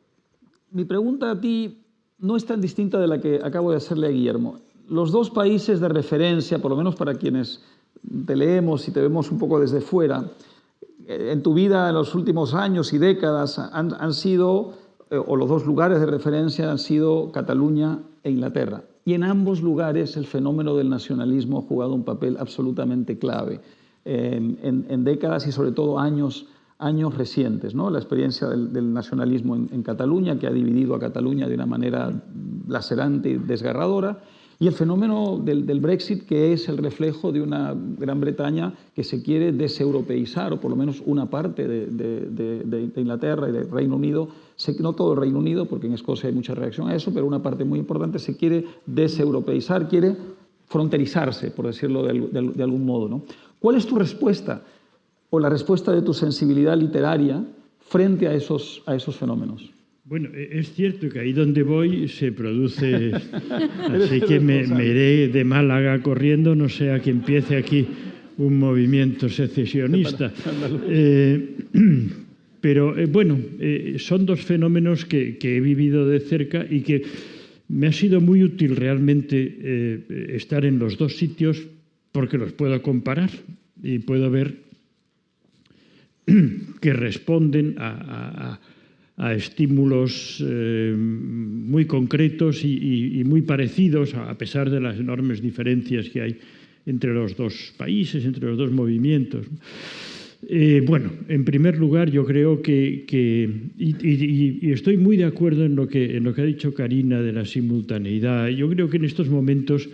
mi pregunta a ti no es tan distinta de la que acabo de hacerle a Guillermo. Los dos países de referencia, por lo menos para quienes te leemos y te vemos un poco desde fuera, en tu vida en los últimos años y décadas han sido, o los dos lugares de referencia han sido Cataluña e Inglaterra. Y en ambos lugares el fenómeno del nacionalismo ha jugado un papel absolutamente clave en décadas y sobre todo años recientes, ¿no? La experiencia del nacionalismo en Cataluña, que ha dividido a Cataluña de una manera lacerante y desgarradora, y el fenómeno del Brexit, que es el reflejo de una Gran Bretaña que se quiere deseuropeizar, o por lo menos una parte de Inglaterra y del Reino Unido, no todo el Reino Unido, porque en Escocia hay mucha reacción a eso, pero una parte muy importante se quiere deseuropeizar, quiere fronterizarse, por decirlo de algún modo, ¿no? ¿Cuál es tu respuesta o la respuesta de tu sensibilidad literaria frente a esos fenómenos? Bueno, es cierto que ahí donde voy se produce, así que me iré de Málaga corriendo, no sea que empiece aquí un movimiento secesionista. Pero bueno, son dos fenómenos que he vivido de cerca y que me ha sido muy útil realmente estar en los dos sitios porque los puedo comparar y puedo ver que responden a estímulos muy concretos y muy parecidos, a pesar de las enormes diferencias que hay entre los dos países, entre los dos movimientos. Bueno, en primer lugar, yo creo que estoy muy de acuerdo en lo que ha dicho Karina de la simultaneidad. Yo creo que en estos momentos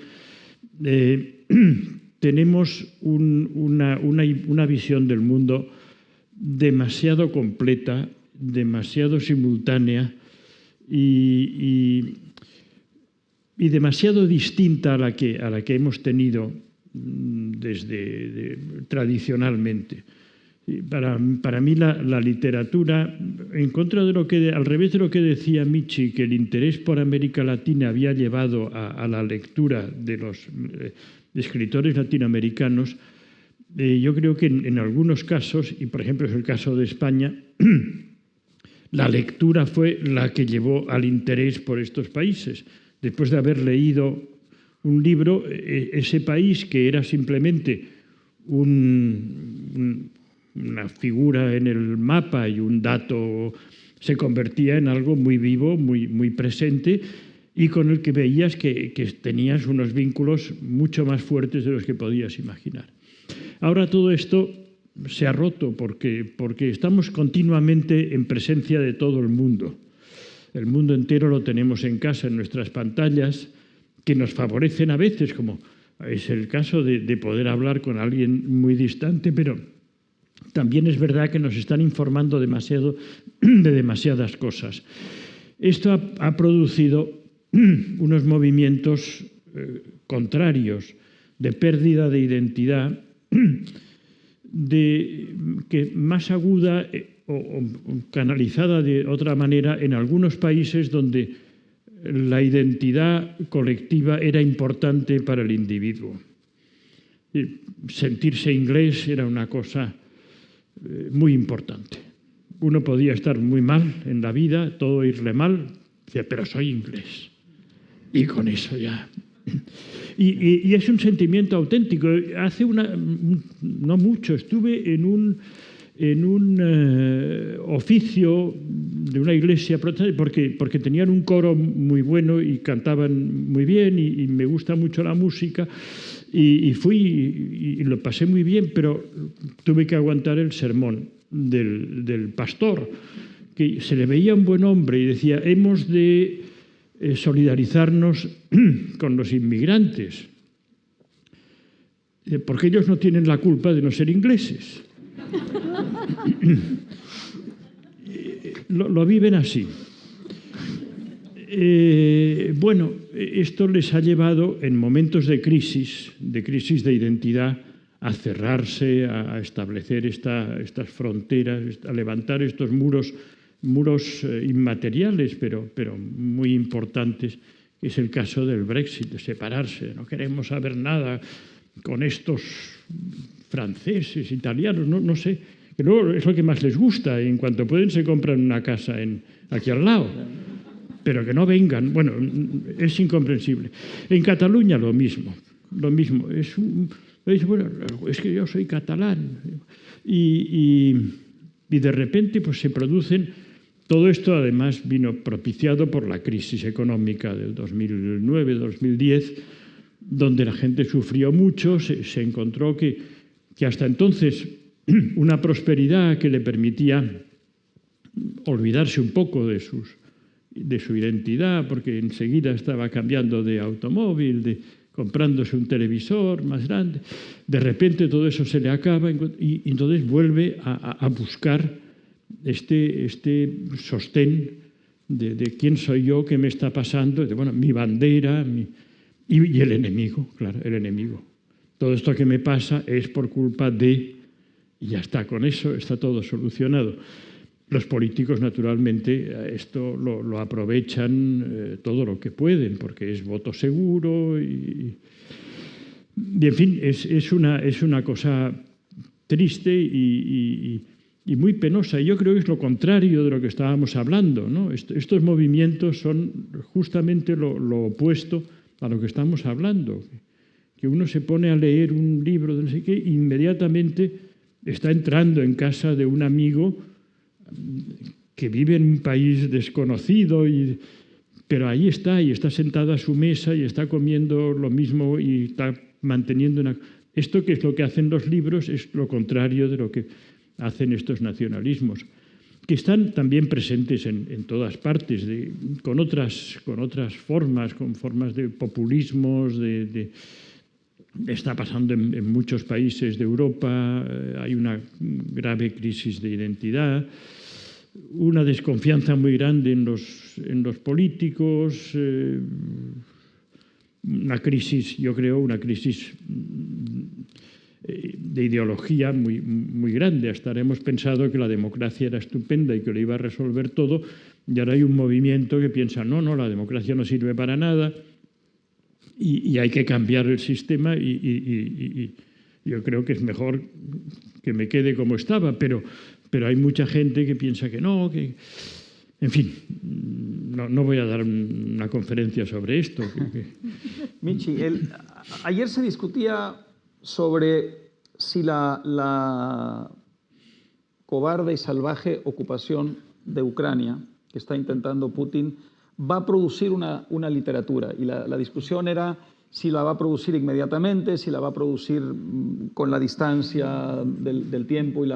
tenemos una visión del mundo demasiado completa, demasiado simultánea y demasiado distinta a la que hemos tenido tradicionalmente. Para mí la literatura, en contra de al revés de lo que decía Michi, que el interés por América Latina había llevado a la lectura de los escritores latinoamericanos, yo creo que en algunos casos, y por ejemplo es el caso de España, la lectura fue la que llevó al interés por estos países. Después de haber leído un libro, ese país que era simplemente una figura en el mapa y un dato, se convertía en algo muy vivo, muy presente, y con el que veías que tenías unos vínculos mucho más fuertes de los que podías imaginar. Ahora todo esto se ha roto porque estamos continuamente en presencia de todo el mundo. El mundo entero lo tenemos en casa, en nuestras pantallas, que nos favorecen a veces, como es el caso de poder hablar con alguien muy distante, pero también es verdad que nos están informando demasiado de demasiadas cosas. Esto ha producido unos movimientos contrarios de pérdida de identidad, que más aguda o canalizada de otra manera en algunos países donde la identidad colectiva era importante para el individuo. Sentirse inglés era una cosa muy importante. Uno podía estar muy mal en la vida, todo irle mal, decía, pero soy inglés. Y con eso ya. Y es un sentimiento auténtico. Hace no mucho estuve en un oficio de una iglesia protestante porque tenían un coro muy bueno y cantaban muy bien y me gusta mucho la música y fui y lo pasé muy bien, pero tuve que aguantar el sermón del pastor, que se le veía un buen hombre y decía, hemos de solidarizarnos con los inmigrantes, porque ellos no tienen la culpa de no ser ingleses. Lo viven así. Bueno, esto les ha llevado en momentos de crisis de identidad, a cerrarse, a establecer estas fronteras, a levantar estos muros inmateriales, pero muy importantes. Es el caso del Brexit, de separarse. No queremos saber nada con estos franceses, italianos, no sé. Que luego es lo que más les gusta. En cuanto pueden se compran una casa aquí al lado. Pero que no vengan. Bueno, es incomprensible. En Cataluña lo mismo. Es que yo soy catalán. Y de repente pues, se producen... Todo esto además vino propiciado por la crisis económica del 2009-2010, donde la gente sufrió mucho, se encontró que hasta entonces una prosperidad que le permitía olvidarse un poco de su identidad, porque enseguida estaba cambiando de automóvil, comprándose un televisor más grande, de repente todo eso se le acaba y entonces vuelve a buscar este sostén de quién soy yo, qué me está pasando, mi bandera y el enemigo, claro, el enemigo. Todo esto que me pasa es por culpa de... Y ya está, con eso está todo solucionado. Los políticos, naturalmente, esto lo aprovechan todo lo que pueden, porque es voto seguro y en fin, es una cosa triste y muy penosa. Yo creo que es lo contrario de lo que estábamos hablando, ¿no? Estos movimientos son justamente lo opuesto a lo que estamos hablando. Que uno se pone a leer un libro de no sé qué e inmediatamente está entrando en casa de un amigo que vive en un país desconocido, pero ahí está, y está sentado a su mesa y está comiendo lo mismo y está manteniendo una... Esto que es lo que hacen los libros es lo contrario de lo que hacen estos nacionalismos, que están también presentes en todas partes, con otras formas, con formas de populismos, está pasando en muchos países de Europa, hay una grave crisis de identidad, una desconfianza muy grande en los políticos, una crisis, yo creo, una crisis de ideología muy grande. Hasta hemos pensado que la democracia era estupenda y que lo iba a resolver todo, y ahora hay un movimiento que piensa, no, la democracia no sirve para nada y hay que cambiar el sistema y yo creo que es mejor que me quede como estaba, pero hay mucha gente que piensa que no, que... En fin, no voy a dar una conferencia sobre esto. Michi, ayer se discutía sobre si la cobarde y salvaje ocupación de Ucrania que está intentando Putin va a producir una literatura. Y la discusión era si la va a producir inmediatamente, si la va a producir con la distancia del tiempo y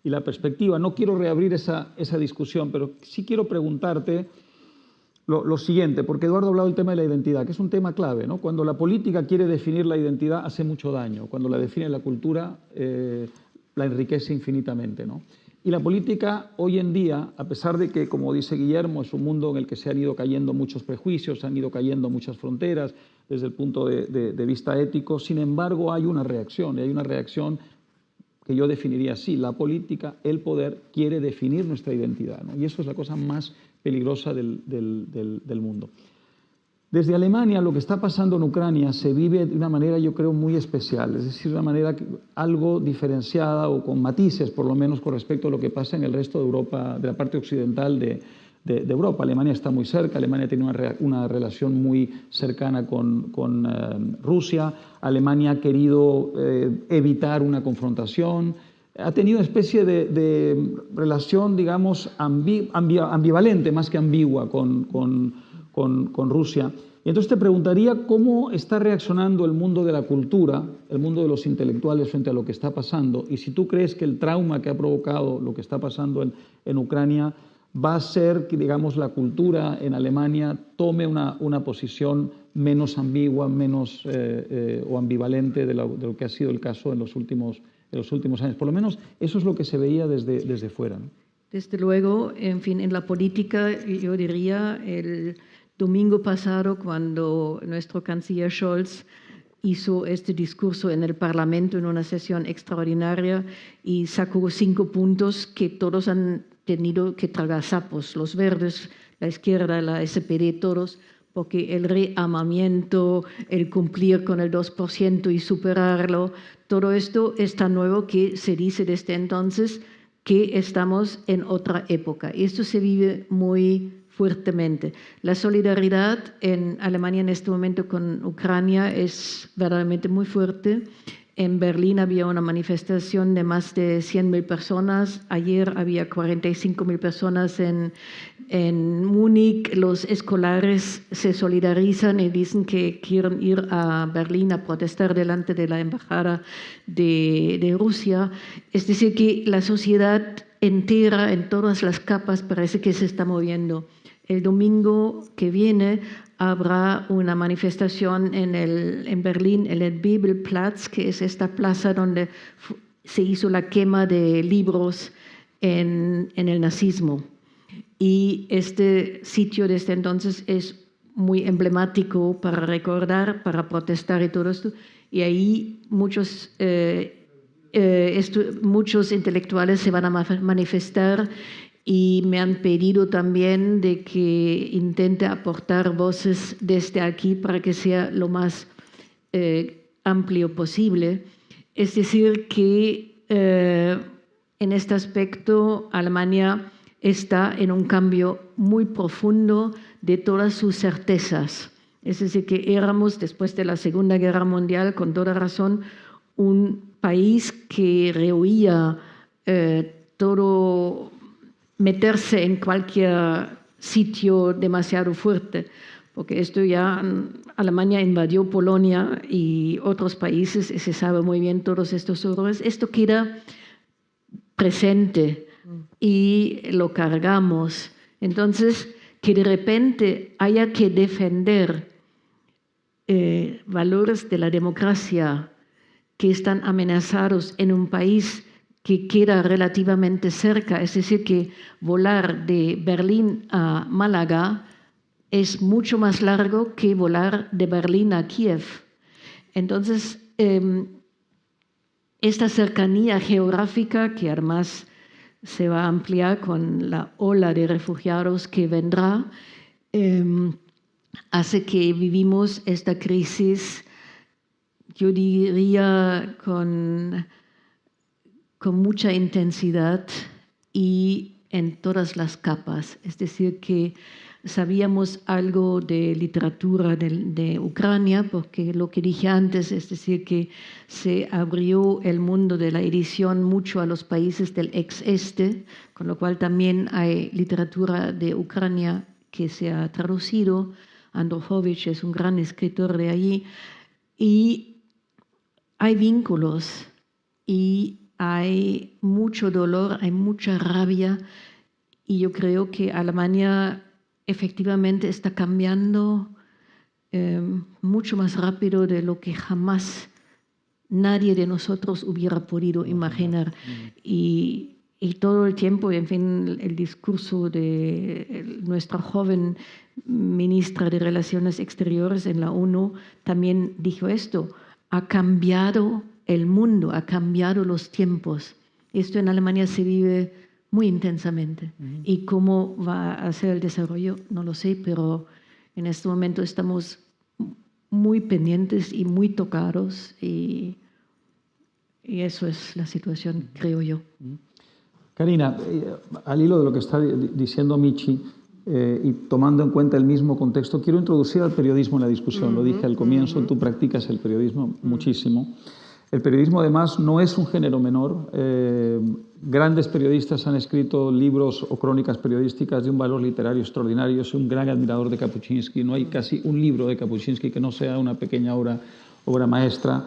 la perspectiva. No quiero reabrir esa discusión, pero sí quiero preguntarte lo siguiente, porque Eduardo ha hablado del tema de la identidad, que es un tema clave, ¿no? Cuando la política quiere definir la identidad hace mucho daño. Cuando la define la cultura la enriquece infinitamente, ¿no? Y la política hoy en día, a pesar de que, como dice Guillermo, es un mundo en el que se han ido cayendo muchos prejuicios, se han ido cayendo muchas fronteras desde el punto de vista ético, sin embargo hay una reacción, y hay una reacción que yo definiría así: la política, el poder, quiere definir nuestra identidad, ¿no? Y eso es la cosa más peligrosa del mundo. Desde Alemania, lo que está pasando en Ucrania se vive de una manera, yo creo, muy especial, es decir, de una manera algo diferenciada o con matices, por lo menos, con respecto a lo que pasa en el resto de Europa, de la parte occidental de Europa. Alemania está muy cerca, Alemania tiene una relación muy cercana con Rusia, Alemania ha querido evitar una confrontación, ha tenido una especie de relación, digamos, ambivalente más que ambigua con Rusia. Y entonces te preguntaría cómo está reaccionando el mundo de la cultura, el mundo de los intelectuales frente a lo que está pasando, y si tú crees que el trauma que ha provocado lo que está pasando en Ucrania va a ser que, digamos, la cultura en Alemania tome una posición menos ambigua, menos o ambivalente de lo que ha sido el caso en los últimos años. Por lo menos eso es lo que se veía desde fuera, ¿no? Desde luego, en fin, en la política, yo diría, el domingo pasado, cuando nuestro canciller Scholz hizo este discurso en el Parlamento en una sesión extraordinaria y sacó 5 puntos que todos han tenido que tragar sapos, los verdes, la izquierda, la SPD, todos, porque el rearmamiento, el cumplir con el 2% y superarlo, todo esto es tan nuevo que se dice desde entonces que estamos en otra época. Y esto se vive muy fuertemente. La solidaridad en Alemania en este momento con Ucrania es verdaderamente muy fuerte. En Berlín había una manifestación de más de 100.000 personas. Ayer había 45.000 personas en Múnich. Los escolares se solidarizan y dicen que quieren ir a Berlín a protestar delante de la embajada de Rusia. Es decir, que la sociedad entera, en todas las capas, parece que se está moviendo. El domingo que viene habrá una manifestación en Berlín, en el Bibelplatz, que es esta plaza donde se hizo la quema de libros en el nazismo. Y este sitio desde entonces es muy emblemático para recordar, para protestar y todo esto. Y ahí muchos intelectuales se van a manifestar y me han pedido también de que intente aportar voces desde aquí para que sea lo más amplio posible. Es decir, que en este aspecto Alemania está en un cambio muy profundo de todas sus certezas. Es decir, que éramos, después de la Segunda Guerra Mundial, con toda razón, un país que rehuía todo meterse en cualquier sitio demasiado fuerte, porque esto ya Alemania invadió Polonia y otros países, y se sabe muy bien todos estos horrores. Esto queda presente y lo cargamos. Entonces, que de repente haya que defender valores de la democracia que están amenazados en un país que queda relativamente cerca, es decir, que volar de Berlín a Málaga es mucho más largo que volar de Berlín a Kiev. Entonces, esta cercanía geográfica, que además se va a ampliar con la ola de refugiados que vendrá, hace que vivimos esta crisis, yo diría, con mucha intensidad y en todas las capas. Es decir, que sabíamos algo de literatura de Ucrania, porque lo que dije antes, es decir, que se abrió el mundo de la edición mucho a los países del ex-este, con lo cual también hay literatura de Ucrania que se ha traducido. Androchovich es un gran escritor de allí. Y hay vínculos y hay mucho dolor, hay mucha rabia, y yo creo que Alemania efectivamente está cambiando mucho más rápido de lo que jamás nadie de nosotros hubiera podido imaginar. Y todo el tiempo, en fin, el discurso de nuestra joven ministra de Relaciones Exteriores en la ONU también dijo esto: ha cambiado el mundo, ha cambiado los tiempos. Esto en Alemania se vive muy intensamente. Y cómo va a ser el desarrollo, no lo sé, pero en este momento estamos muy pendientes y muy tocados, y eso es la situación, creo yo. Karina, al hilo de lo que está diciendo Michi, y tomando en cuenta el mismo contexto, quiero introducir al periodismo en la discusión. Lo dije al comienzo, tú practicas el periodismo muchísimo. El periodismo, además, no es un género menor. Grandes periodistas han escrito libros o crónicas periodísticas de un valor literario extraordinario. Soy un gran admirador de Kapuscinski. No hay casi un libro de Kapuscinski que no sea una pequeña obra maestra.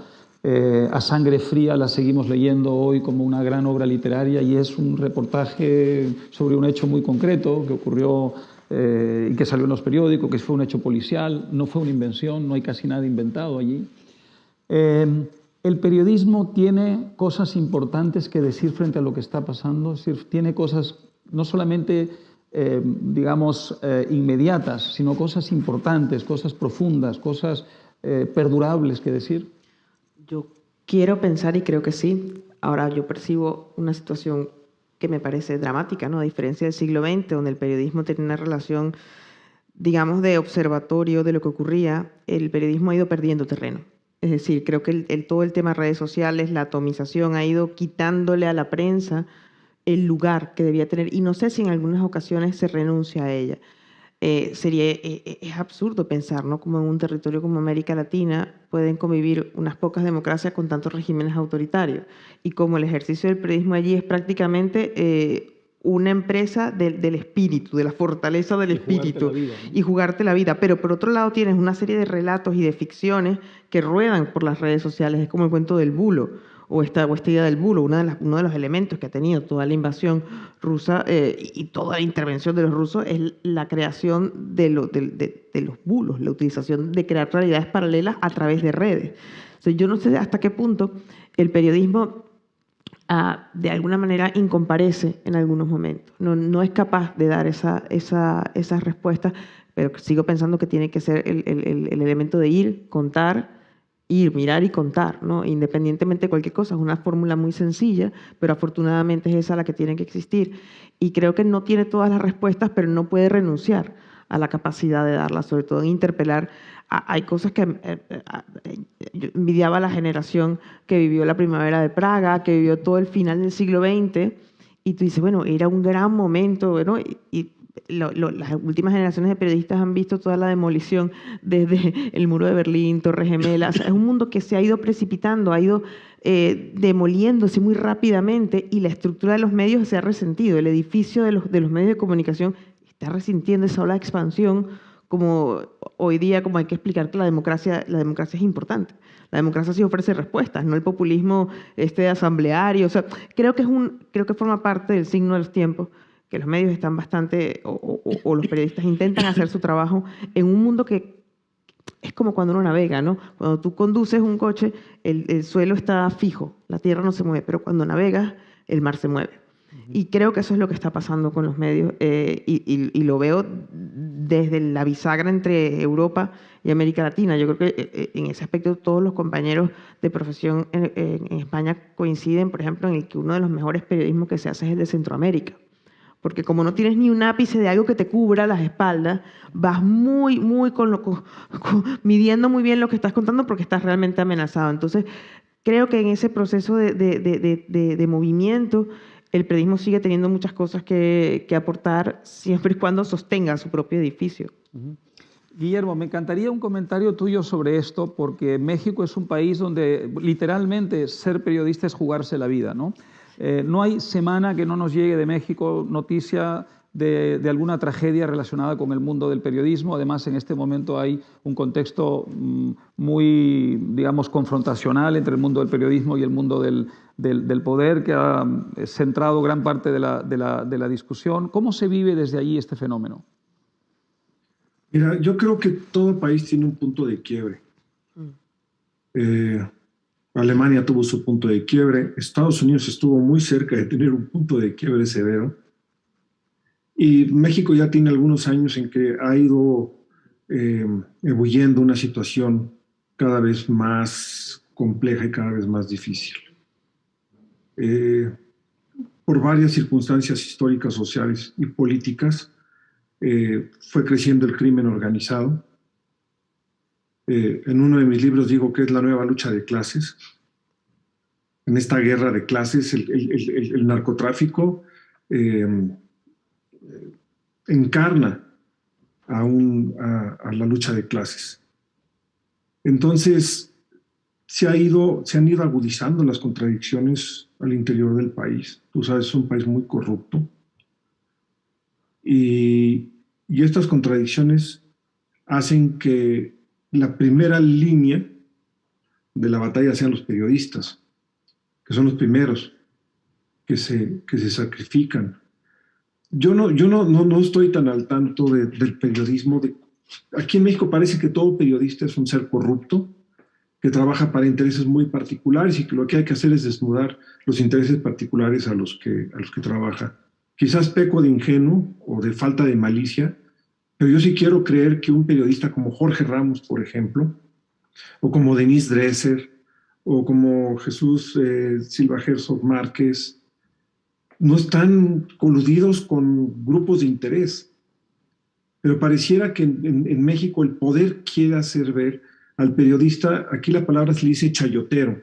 A Sangre Fría la seguimos leyendo hoy como una gran obra literaria, y es un reportaje sobre un hecho muy concreto que ocurrió y que salió en los periódicos, que fue un hecho policial, no fue una invención, no hay casi nada inventado allí. El periodismo tiene cosas importantes que decir frente a lo que está pasando, es decir, tiene cosas no solamente, digamos, inmediatas, sino cosas importantes, cosas profundas, cosas perdurables que decir. Yo quiero pensar y creo que sí. Ahora yo percibo una situación que me parece dramática, ¿no? A diferencia del siglo XX, donde el periodismo tenía una relación, digamos, de observatorio de lo que ocurría, el periodismo ha ido perdiendo terreno. Es decir, creo que todo el tema de redes sociales, la atomización, ha ido quitándole a la prensa el lugar que debía tener, y no sé si en algunas ocasiones se renuncia a ella. Es absurdo pensar, ¿no?, como en un territorio como América Latina pueden convivir unas pocas democracias con tantos regímenes autoritarios, y como el ejercicio del periodismo allí es prácticamente una empresa del espíritu, de la fortaleza del espíritu, y jugarte la vida. Pero por otro lado tienes una serie de relatos y de ficciones que ruedan por las redes sociales. Es como el cuento del bulo, o esta idea del bulo. Uno de los elementos que ha tenido toda la invasión rusa y toda la intervención de los rusos es la creación de los bulos, la utilización de crear realidades paralelas a través de redes. O sea, yo no sé hasta qué punto el periodismo de alguna manera incomparece en algunos momentos. No es capaz de dar esas respuestas, pero sigo pensando que tiene que ser el elemento de ir, contar, ir, mirar y contar, ¿no? Independientemente de cualquier cosa. Es una fórmula muy sencilla, pero afortunadamente es esa la que tiene que existir. Y creo que no tiene todas las respuestas, pero no puede renunciar a la capacidad de darlas, sobre todo en interpelar. Hay cosas que yo envidiaba a la generación que vivió la primavera de Praga, que vivió todo el final del siglo XX, y tú dices, bueno, era un gran momento, bueno, y las últimas generaciones de periodistas han visto toda la demolición desde el muro de Berlín, Torres Gemelas. O sea, es un mundo que se ha ido precipitando, ha ido demoliéndose muy rápidamente, y la estructura de los medios se ha resentido. El edificio de los medios de comunicación está resintiendo esa ola de expansión, como hoy día, como hay que explicar que la democracia es importante. La democracia sí ofrece respuestas, no el populismo asambleario. O sea, creo que forma parte del signo de los tiempos, que los medios están bastante, o los periodistas intentan hacer su trabajo en un mundo que es como cuando uno navega, ¿no? Cuando tú conduces un coche, el suelo está fijo, la tierra no se mueve, pero cuando navegas, el mar se mueve. Y creo que eso es lo que está pasando con los medios, y lo veo desde la bisagra entre Europa y América Latina. Yo creo que en ese aspecto todos los compañeros de profesión en España coinciden, por ejemplo, en el que uno de los mejores periodismos que se hace es el de Centroamérica. Porque como no tienes ni un ápice de algo que te cubra las espaldas, vas muy midiendo muy bien lo que estás contando, porque estás realmente amenazado. Entonces, creo que en ese proceso de movimiento, el periodismo sigue teniendo muchas cosas que aportar, siempre y cuando sostenga su propio edificio. Guillermo, me encantaría un comentario tuyo sobre esto, porque México es un país donde literalmente ser periodista es jugarse la vida, ¿no? No hay semana que no nos llegue de México noticia de alguna tragedia relacionada con el mundo del periodismo. Además, en este momento hay un contexto muy, digamos, confrontacional entre el mundo del periodismo y el mundo del poder, que ha centrado gran parte de la discusión. ¿Cómo se vive desde allí este fenómeno? Mira, yo creo que todo país tiene un punto de quiebre. Alemania tuvo su punto de quiebre, Estados Unidos estuvo muy cerca de tener un punto de quiebre severo, y México ya tiene algunos años en que ha ido ebulliendo una situación cada vez más compleja y cada vez más difícil. Por varias circunstancias históricas, sociales y políticas, fue creciendo el crimen organizado. En uno de mis libros digo que es la nueva lucha de clases. En esta guerra de clases, el narcotráfico encarna a la lucha de clases. Entonces, se han ido agudizando las contradicciones al interior del país. Tú sabes, es un país muy corrupto. Y estas contradicciones hacen que la primera línea de la batalla sean los periodistas, que son los primeros que se sacrifican. Yo no estoy tan al tanto del periodismo. Aquí en México parece que todo periodista es un ser corrupto, que trabaja para intereses muy particulares y que lo que hay que hacer es desnudar los intereses particulares a los que trabaja. Quizás peco de ingenuo o de falta de malicia, pero yo sí quiero creer que un periodista como Jorge Ramos, por ejemplo, o como Denise Dresser, o como Jesús Silva Herzog Márquez, no están coludidos con grupos de interés. Pero pareciera que en México el poder quiere hacer ver al periodista, aquí la palabra se le dice chayotero.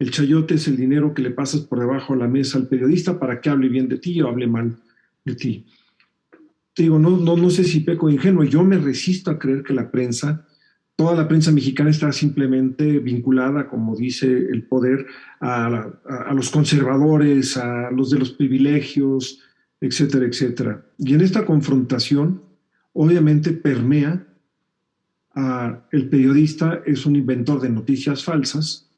El chayote es el dinero que le pasas por debajo de la mesa al periodista para que hable bien de ti o hable mal de ti. Te digo, no sé si peco de ingenuo, yo me resisto a creer que toda la prensa mexicana está simplemente vinculada, como dice el poder, a los conservadores, a los de los privilegios, etcétera, etcétera. Y en esta confrontación, obviamente permea el periodista es un inventor de noticias falsas.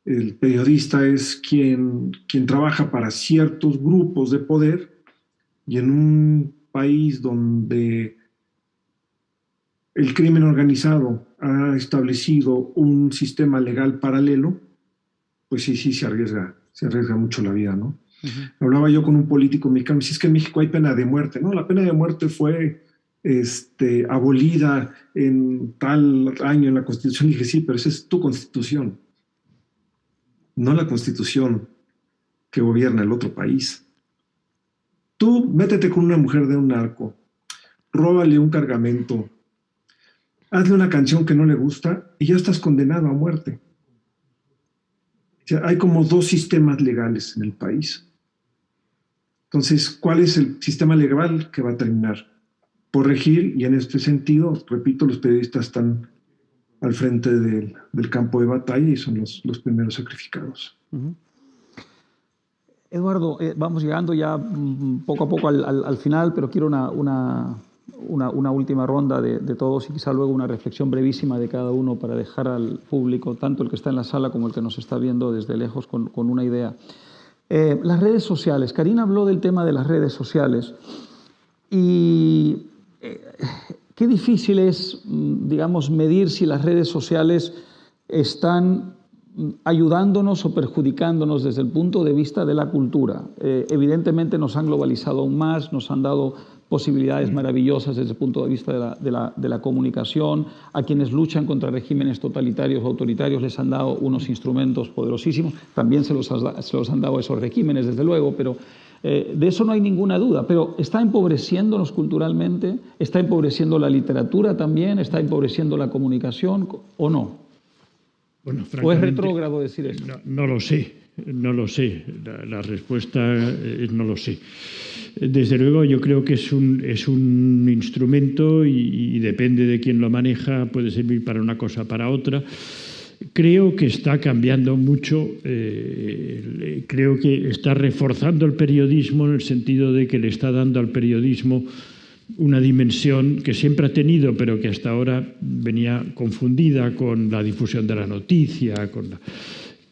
El periodista es quien trabaja para ciertos grupos de poder, y en un país donde el crimen organizado ha establecido un sistema legal paralelo, pues sí se arriesga mucho la vida, ¿no? Uh-huh. Hablaba yo con un político mexicano, si es que en México hay pena de muerte, ¿no? La pena de muerte fue abolida en tal año en la Constitución. Y dije, sí, pero esa es tu Constitución, no la Constitución que gobierna el otro país. Tú métete con una mujer de un narco, róbale un cargamento, hazle una canción que no le gusta y ya estás condenado a muerte. O sea, hay como dos sistemas legales en el país. Entonces, ¿cuál es el sistema legal que va a terminar por regir? Y en este sentido, repito, los periodistas están al frente del campo de batalla y son los primeros sacrificados. Uh-huh. Eduardo, vamos llegando ya poco a poco al final, pero quiero una última ronda de todos y quizá luego una reflexión brevísima de cada uno para dejar al público, tanto el que está en la sala como el que nos está viendo desde lejos, con una idea. Las redes sociales. Karina habló del tema de las redes sociales y qué difícil es, digamos, medir si las redes sociales están ayudándonos o perjudicándonos desde el punto de vista de la cultura. Evidentemente nos han globalizado aún más, nos han dado posibilidades maravillosas desde el punto de vista de la comunicación. A quienes luchan contra regímenes totalitarios o autoritarios les han dado unos instrumentos poderosísimos. También se los han dado esos regímenes, desde luego, pero de eso no hay ninguna duda. Pero ¿está empobreciéndonos culturalmente? ¿Está empobreciendo la literatura también? ¿Está empobreciendo la comunicación o no? Bueno, ¿O es retrógrado decir eso? No lo sé. La respuesta es no lo sé. Desde luego yo creo que es un instrumento y depende de quién lo maneja, puede servir para una cosa, para otra. Creo que está cambiando mucho, creo que está reforzando el periodismo en el sentido de que le está dando al periodismo una dimensión que siempre ha tenido, pero que hasta ahora venía confundida con la difusión de la noticia,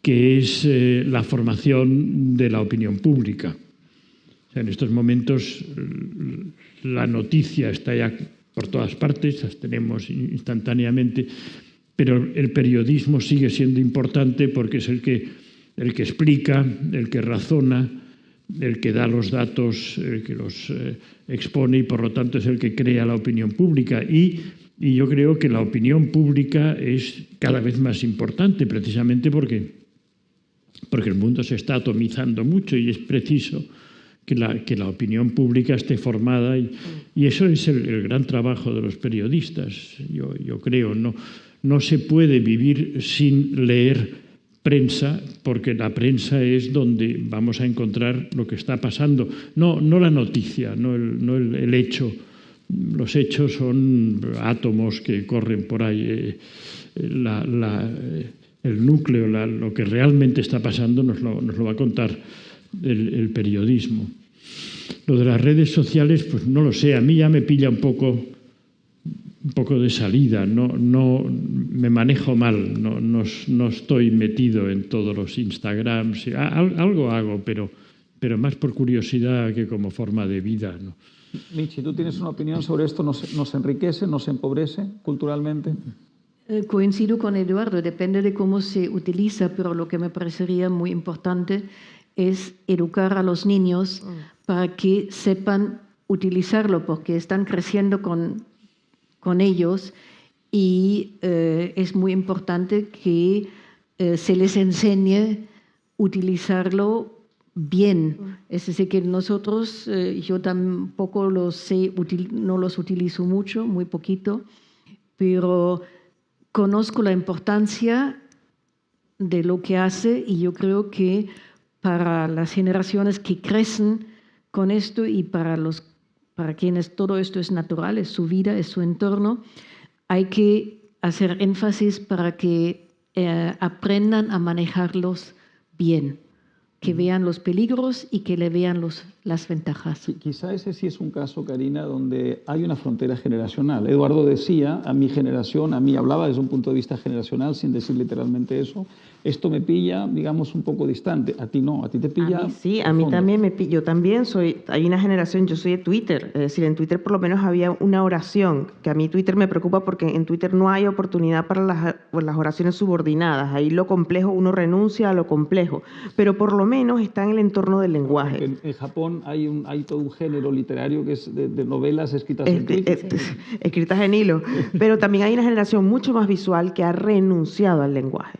que es la formación de la opinión pública. O sea, en estos momentos la noticia está ya por todas partes, las tenemos instantáneamente, pero el periodismo sigue siendo importante porque es el que explica, el que razona, el que da los datos, el que los expone y por lo tanto es el que crea la opinión pública. Y yo creo que la opinión pública es cada vez más importante precisamente porque el mundo se está atomizando mucho y es preciso que la opinión pública esté formada y eso es el gran trabajo de los periodistas, yo creo. No se puede vivir sin leer prensa, porque la prensa es donde vamos a encontrar lo que está pasando, no la noticia, no el hecho. Los hechos son átomos que corren por ahí. El núcleo, lo que realmente está pasando nos lo va a contar el periodismo. Lo de las redes sociales, pues no lo sé, a mí ya me pilla un poco de salida, no me manejo mal, no estoy metido en todos los Instagrams, algo hago, pero más por curiosidad que como forma de vida, ¿no? Michi, ¿tú tienes una opinión sobre esto? ¿Nos enriquece, nos empobrece culturalmente? Coincido con Eduardo, depende de cómo se utiliza, pero lo que me parecería muy importante es educar a los niños para que sepan utilizarlo, porque están creciendo con ellos y es muy importante que se les enseñe utilizarlo bien. Es decir, que nosotros, yo tampoco no los utilizo mucho, muy poquito, pero conozco la importancia de lo que hace y yo creo que para las generaciones que crecen con esto y para quienes todo esto es natural, es su vida, es su entorno, hay que hacer énfasis para que aprendan a manejarlos bien, que vean los peligros y que le vean las ventajas. Sí, quizá ese sí es un caso, Karina, donde hay una frontera generacional. Eduardo decía, a mi generación, a mí hablaba desde un punto de vista generacional, sin decir literalmente eso, esto me pilla, digamos, un poco distante. A ti no, a ti te pilla. A mí sí, a mí también me pilla. Yo también hay una generación, yo soy de Twitter, es decir, en Twitter por lo menos había una oración, que a mí Twitter me preocupa porque en Twitter no hay oportunidad para las oraciones subordinadas. Ahí lo complejo, uno renuncia a lo complejo, pero por lo menos está en el entorno del lenguaje. En Japón hay todo un género literario que es de novelas escritas en Twitter. Escritas en hilo, pero también hay una generación mucho más visual que ha renunciado al lenguaje.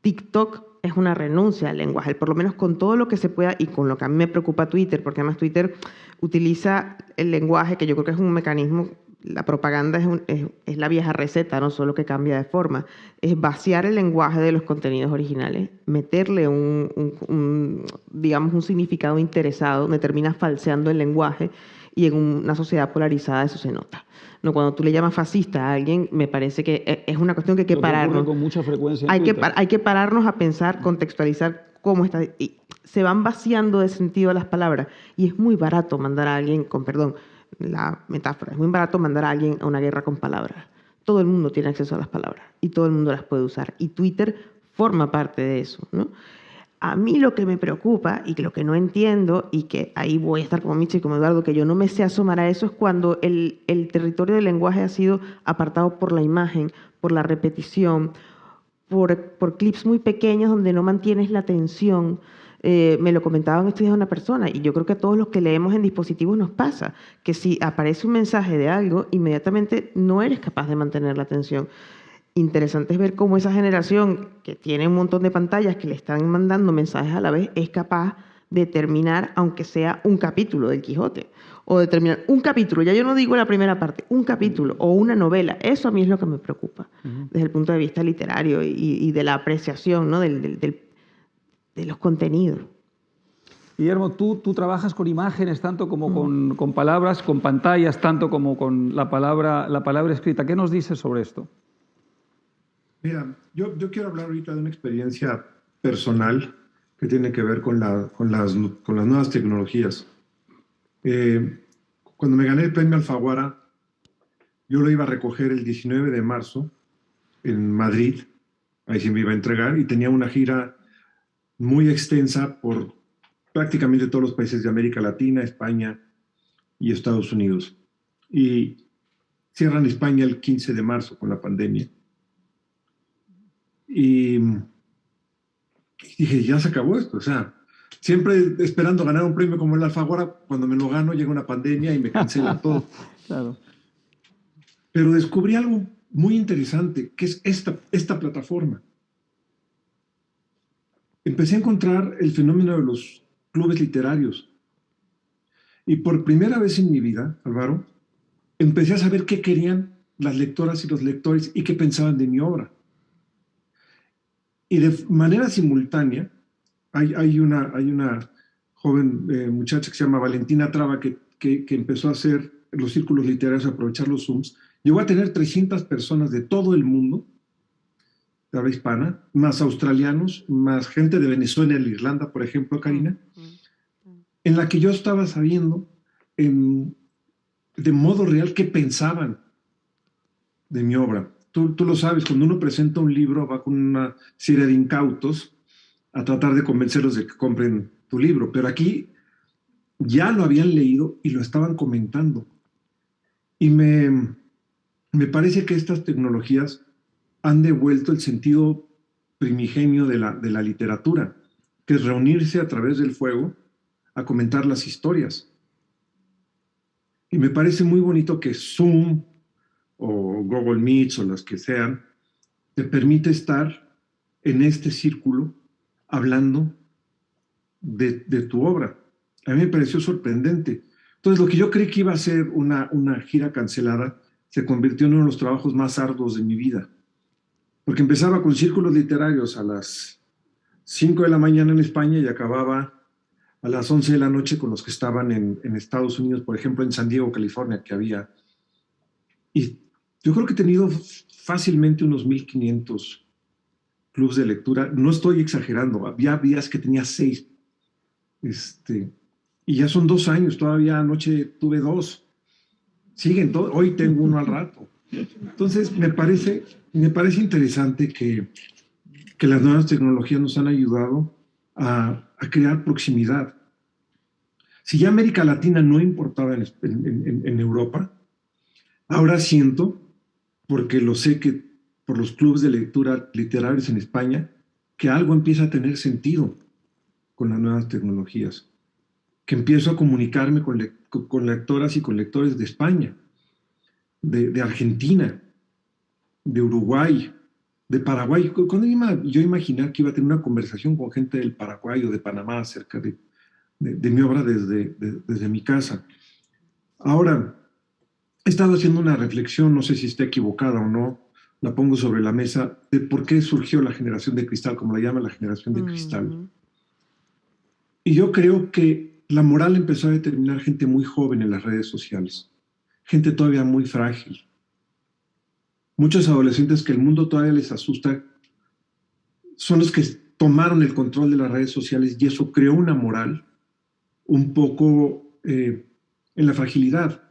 TikTok es una renuncia al lenguaje, por lo menos con todo lo que se pueda y con lo que a mí me preocupa Twitter, porque además Twitter utiliza el lenguaje, que yo creo que es un mecanismo, la propaganda es la vieja receta, no solo que cambia de forma, es vaciar el lenguaje de los contenidos originales, meterle digamos, un significado interesado, donde termina falseando el lenguaje y en una sociedad polarizada eso se nota. No, cuando tú le llamas fascista a alguien, me parece que es una cuestión que hay que pararnos. Con mucha frecuencia hay que pararnos a pensar, contextualizar cómo está. Y se van vaciando de sentido las palabras. Y es muy barato mandar a alguien, con perdón, la metáfora, es muy barato mandar a alguien a una guerra con palabras. Todo el mundo tiene acceso a las palabras y todo el mundo las puede usar. Y Twitter forma parte de eso, ¿no? A mí lo que me preocupa y lo que no entiendo, y que ahí voy a estar como Michi y como Eduardo, que yo no me sé asomar a eso, es cuando el territorio del lenguaje ha sido apartado por la imagen, por la repetición, por clips muy pequeños donde no mantienes la atención. Me lo comentaban estos días una persona, y yo creo que a todos los que leemos en dispositivos nos pasa, que si aparece un mensaje de algo, inmediatamente no eres capaz de mantener la atención. Interesante es ver cómo esa generación que tiene un montón de pantallas que le están mandando mensajes a la vez es capaz de terminar, aunque sea un capítulo del Quijote, o de terminar un capítulo, ya yo no digo la primera parte, un capítulo o una novela. Eso a mí es lo que me preocupa desde el punto de vista literario y de la apreciación, ¿no? de los contenidos. Guillermo, tú trabajas con imágenes tanto como con palabras, con pantallas tanto como con la palabra escrita. ¿Qué nos dices sobre esto? Mira, yo quiero hablar ahorita de una experiencia personal que tiene que ver con las nuevas tecnologías. Cuando me gané el premio Alfaguara, yo lo iba a recoger el 19 de marzo en Madrid, ahí sí me iba a entregar, y tenía una gira muy extensa por prácticamente todos los países de América Latina, España y Estados Unidos. Y cierran España el 15 de marzo con la pandemia. Y dije, ya se acabó esto. O sea, siempre esperando ganar un premio como el Alfaguara, cuando me lo gano llega una pandemia y me cancela todo. Claro. Pero descubrí algo muy interesante, que es esta plataforma. Empecé a encontrar el fenómeno de los clubes literarios. Y por primera vez en mi vida, Álvaro, empecé a saber qué querían las lectoras y los lectores y qué pensaban de mi obra. Y de manera simultánea, hay una joven muchacha que se llama Valentina Traba que empezó a hacer los círculos literarios, a aprovechar los Zooms. Llegó a tener 300 personas de todo el mundo, de habla hispana, más australianos, más gente de Venezuela y Irlanda, por ejemplo, Karina, en la que yo estaba sabiendo de modo real qué pensaban de mi obra. Tú lo sabes, cuando uno presenta un libro va con una serie de incautos a tratar de convencerlos de que compren tu libro, pero aquí ya lo habían leído y lo estaban comentando. Y me parece que estas tecnologías han devuelto el sentido primigenio de la literatura, que es reunirse a través del fuego a comentar las historias. Y me parece muy bonito que Zoom o Google Meets o las que sean, te permite estar en este círculo hablando de tu obra. A mí me pareció sorprendente. Entonces, lo que yo creí que iba a ser una gira cancelada se convirtió en uno de los trabajos más arduos de mi vida. Porque empezaba con círculos literarios a las 5 de la mañana en España y acababa a las 11 de la noche con los que estaban en Estados Unidos, por ejemplo, en San Diego, California, que había. Y yo creo que he tenido fácilmente unos 1,500 clubes de lectura. No estoy exagerando, había días que tenía 6. Y ya son 2 años, todavía anoche tuve 2. Siguen, hoy tengo uno al rato. Entonces, me parece interesante que las nuevas tecnologías nos han ayudado a crear proximidad. Si ya América Latina no importaba en Europa, ahora siento, porque lo sé que por los clubes de lectura literarios en España, que algo empieza a tener sentido con las nuevas tecnologías, que empiezo a comunicarme con lectoras y con lectores de España, de Argentina, de Uruguay, de Paraguay. Cuando yo imaginar que iba a tener una conversación con gente del Paraguay o de Panamá acerca de mi obra desde mi casa. Ahora, he estado haciendo una reflexión, no sé si está equivocada o no, la pongo sobre la mesa, de por qué surgió la generación de cristal, como la llama la generación de cristal. Y yo creo que la moral empezó a determinar gente muy joven en las redes sociales, gente todavía muy frágil. Muchos adolescentes que el mundo todavía les asusta son los que tomaron el control de las redes sociales y eso creó una moral un poco en la fragilidad.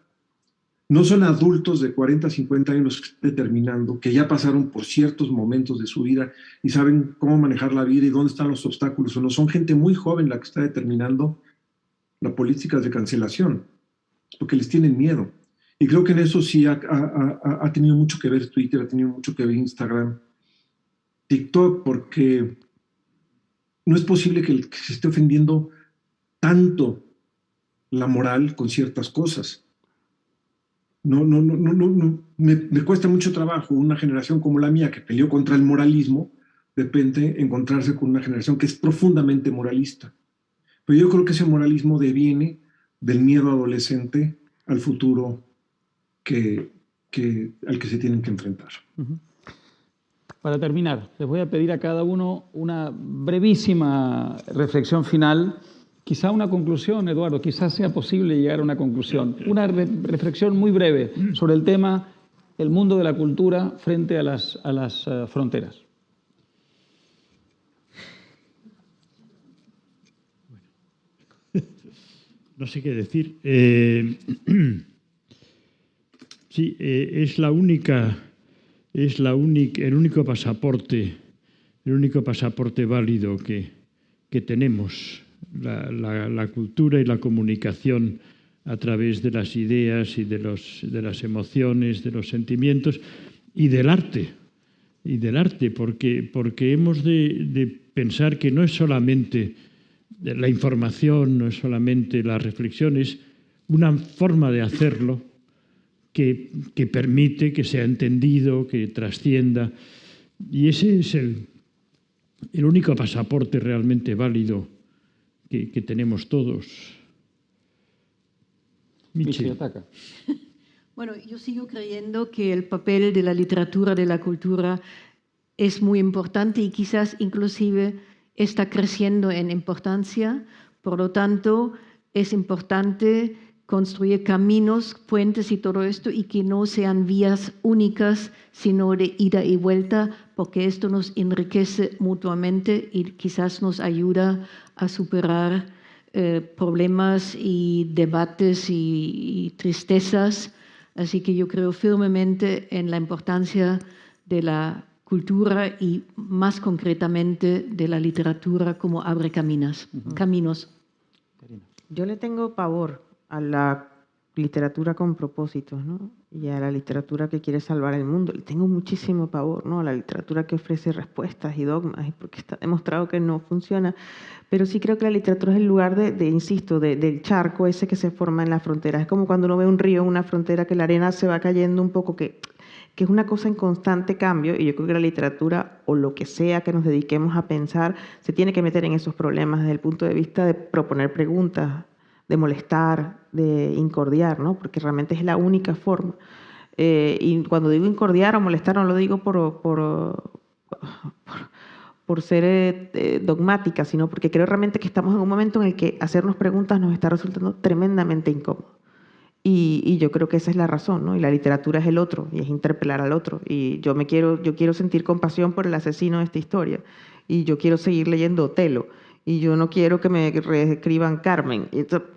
No son adultos de 40, 50 años que están determinando, que ya pasaron por ciertos momentos de su vida y saben cómo manejar la vida y dónde están los obstáculos. O no, son gente muy joven la que está determinando las políticas de cancelación, porque les tienen miedo. Y creo que en eso sí ha tenido mucho que ver Twitter, ha tenido mucho que ver Instagram, TikTok, porque no es posible que se esté ofendiendo tanto la moral con ciertas cosas. No, me cuesta mucho trabajo una generación como la mía que peleó contra el moralismo, de repente encontrarse con una generación que es profundamente moralista. Pero yo creo que ese moralismo deviene del miedo adolescente al futuro al que se tienen que enfrentar. Para terminar, les voy a pedir a cada uno una brevísima reflexión final. Quizá una conclusión, Eduardo, quizás sea posible llegar a una conclusión. Una reflexión muy breve sobre el tema el mundo de la cultura frente a las fronteras. No sé qué decir. Sí, es el único pasaporte válido que tenemos. La cultura y la comunicación a través de las ideas y de las emociones, de los sentimientos y del arte. del arte, porque hemos de pensar que no es solamente la información, no es solamente la reflexión, es una forma de hacerlo que permite que sea entendido, que trascienda. Y ese es el único pasaporte realmente válido que tenemos todos. Michi, ataca. Bueno, yo sigo creyendo que el papel de la literatura, de la cultura, es muy importante y quizás inclusive está creciendo en importancia. Por lo tanto, es importante construir caminos, puentes y todo esto, y que no sean vías únicas, sino de ida y vuelta, porque esto nos enriquece mutuamente y quizás nos ayuda a superar problemas y debates y tristezas. Así que yo creo firmemente en la importancia de la cultura y más concretamente de la literatura como abre caminos. Yo le tengo pavor a la literatura con propósitos, ¿no? Y a la literatura que quiere salvar el mundo. Le tengo muchísimo pavor, ¿no? A la literatura que ofrece respuestas y dogmas, porque está demostrado que no funciona. Pero sí creo que la literatura es el lugar insisto, del charco ese que se forma en la frontera. Es como cuando uno ve un río, una frontera, que la arena se va cayendo un poco, que es una cosa en constante cambio, y yo creo que la literatura, o lo que sea que nos dediquemos a pensar, se tiene que meter en esos problemas desde el punto de vista de proponer preguntas, de molestar, de incordiar, ¿no? Porque realmente es la única forma. Y cuando digo incordiar o molestar, no lo digo por ser dogmática, sino porque creo realmente que estamos en un momento en el que hacernos preguntas nos está resultando tremendamente incómodo. Y yo creo que esa es la razón, ¿no? Y la literatura es el otro, y es interpelar al otro. Y yo quiero sentir compasión por el asesino de esta historia. Y yo quiero seguir leyendo Otelo. Y yo no quiero que me reescriban Carmen. Entonces,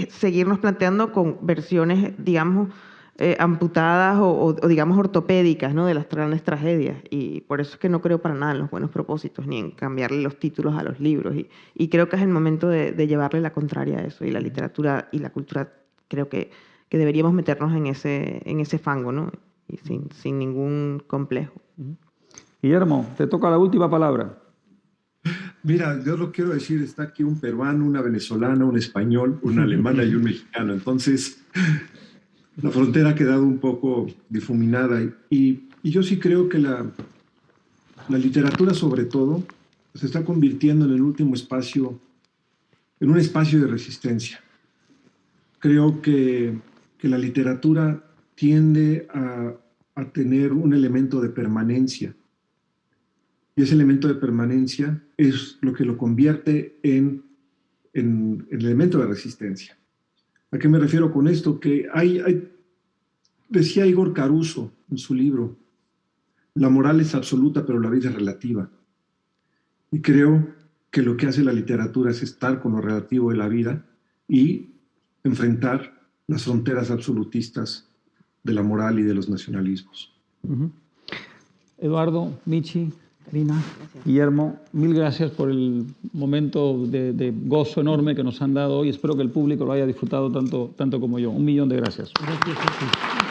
seguirnos planteando con versiones, digamos, amputadas o digamos, ortopédicas, ¿no? De las grandes tragedias. Y por eso es que no creo para nada en los buenos propósitos, ni en cambiarle los títulos a los libros. Y creo que es el momento de llevarle la contraria a eso. Y la literatura y la cultura, creo que deberíamos meternos en ese fango, ¿no? Y sin ningún complejo. Guillermo, te toca la última palabra. Mira, yo lo quiero decir, está aquí un peruano, una venezolana, un español, una alemana y un mexicano. Entonces, la frontera ha quedado un poco difuminada. Y yo sí creo que la literatura, sobre todo, se está convirtiendo en el último espacio, en un espacio de resistencia. Creo que la literatura tiende a tener un elemento de permanencia. Y ese elemento de permanencia es lo que lo convierte en el elemento de resistencia. ¿A qué me refiero con esto? Que decía Igor Caruso en su libro, la moral es absoluta, pero la vida es relativa. Y creo que lo que hace la literatura es estar con lo relativo de la vida y enfrentar las fronteras absolutistas de la moral y de los nacionalismos. Eduardo, Michi, Karina, Guillermo, mil gracias por el momento de gozo enorme que nos han dado hoy. Espero que el público lo haya disfrutado tanto como yo. 1.000.000 de gracias. Gracias a ti.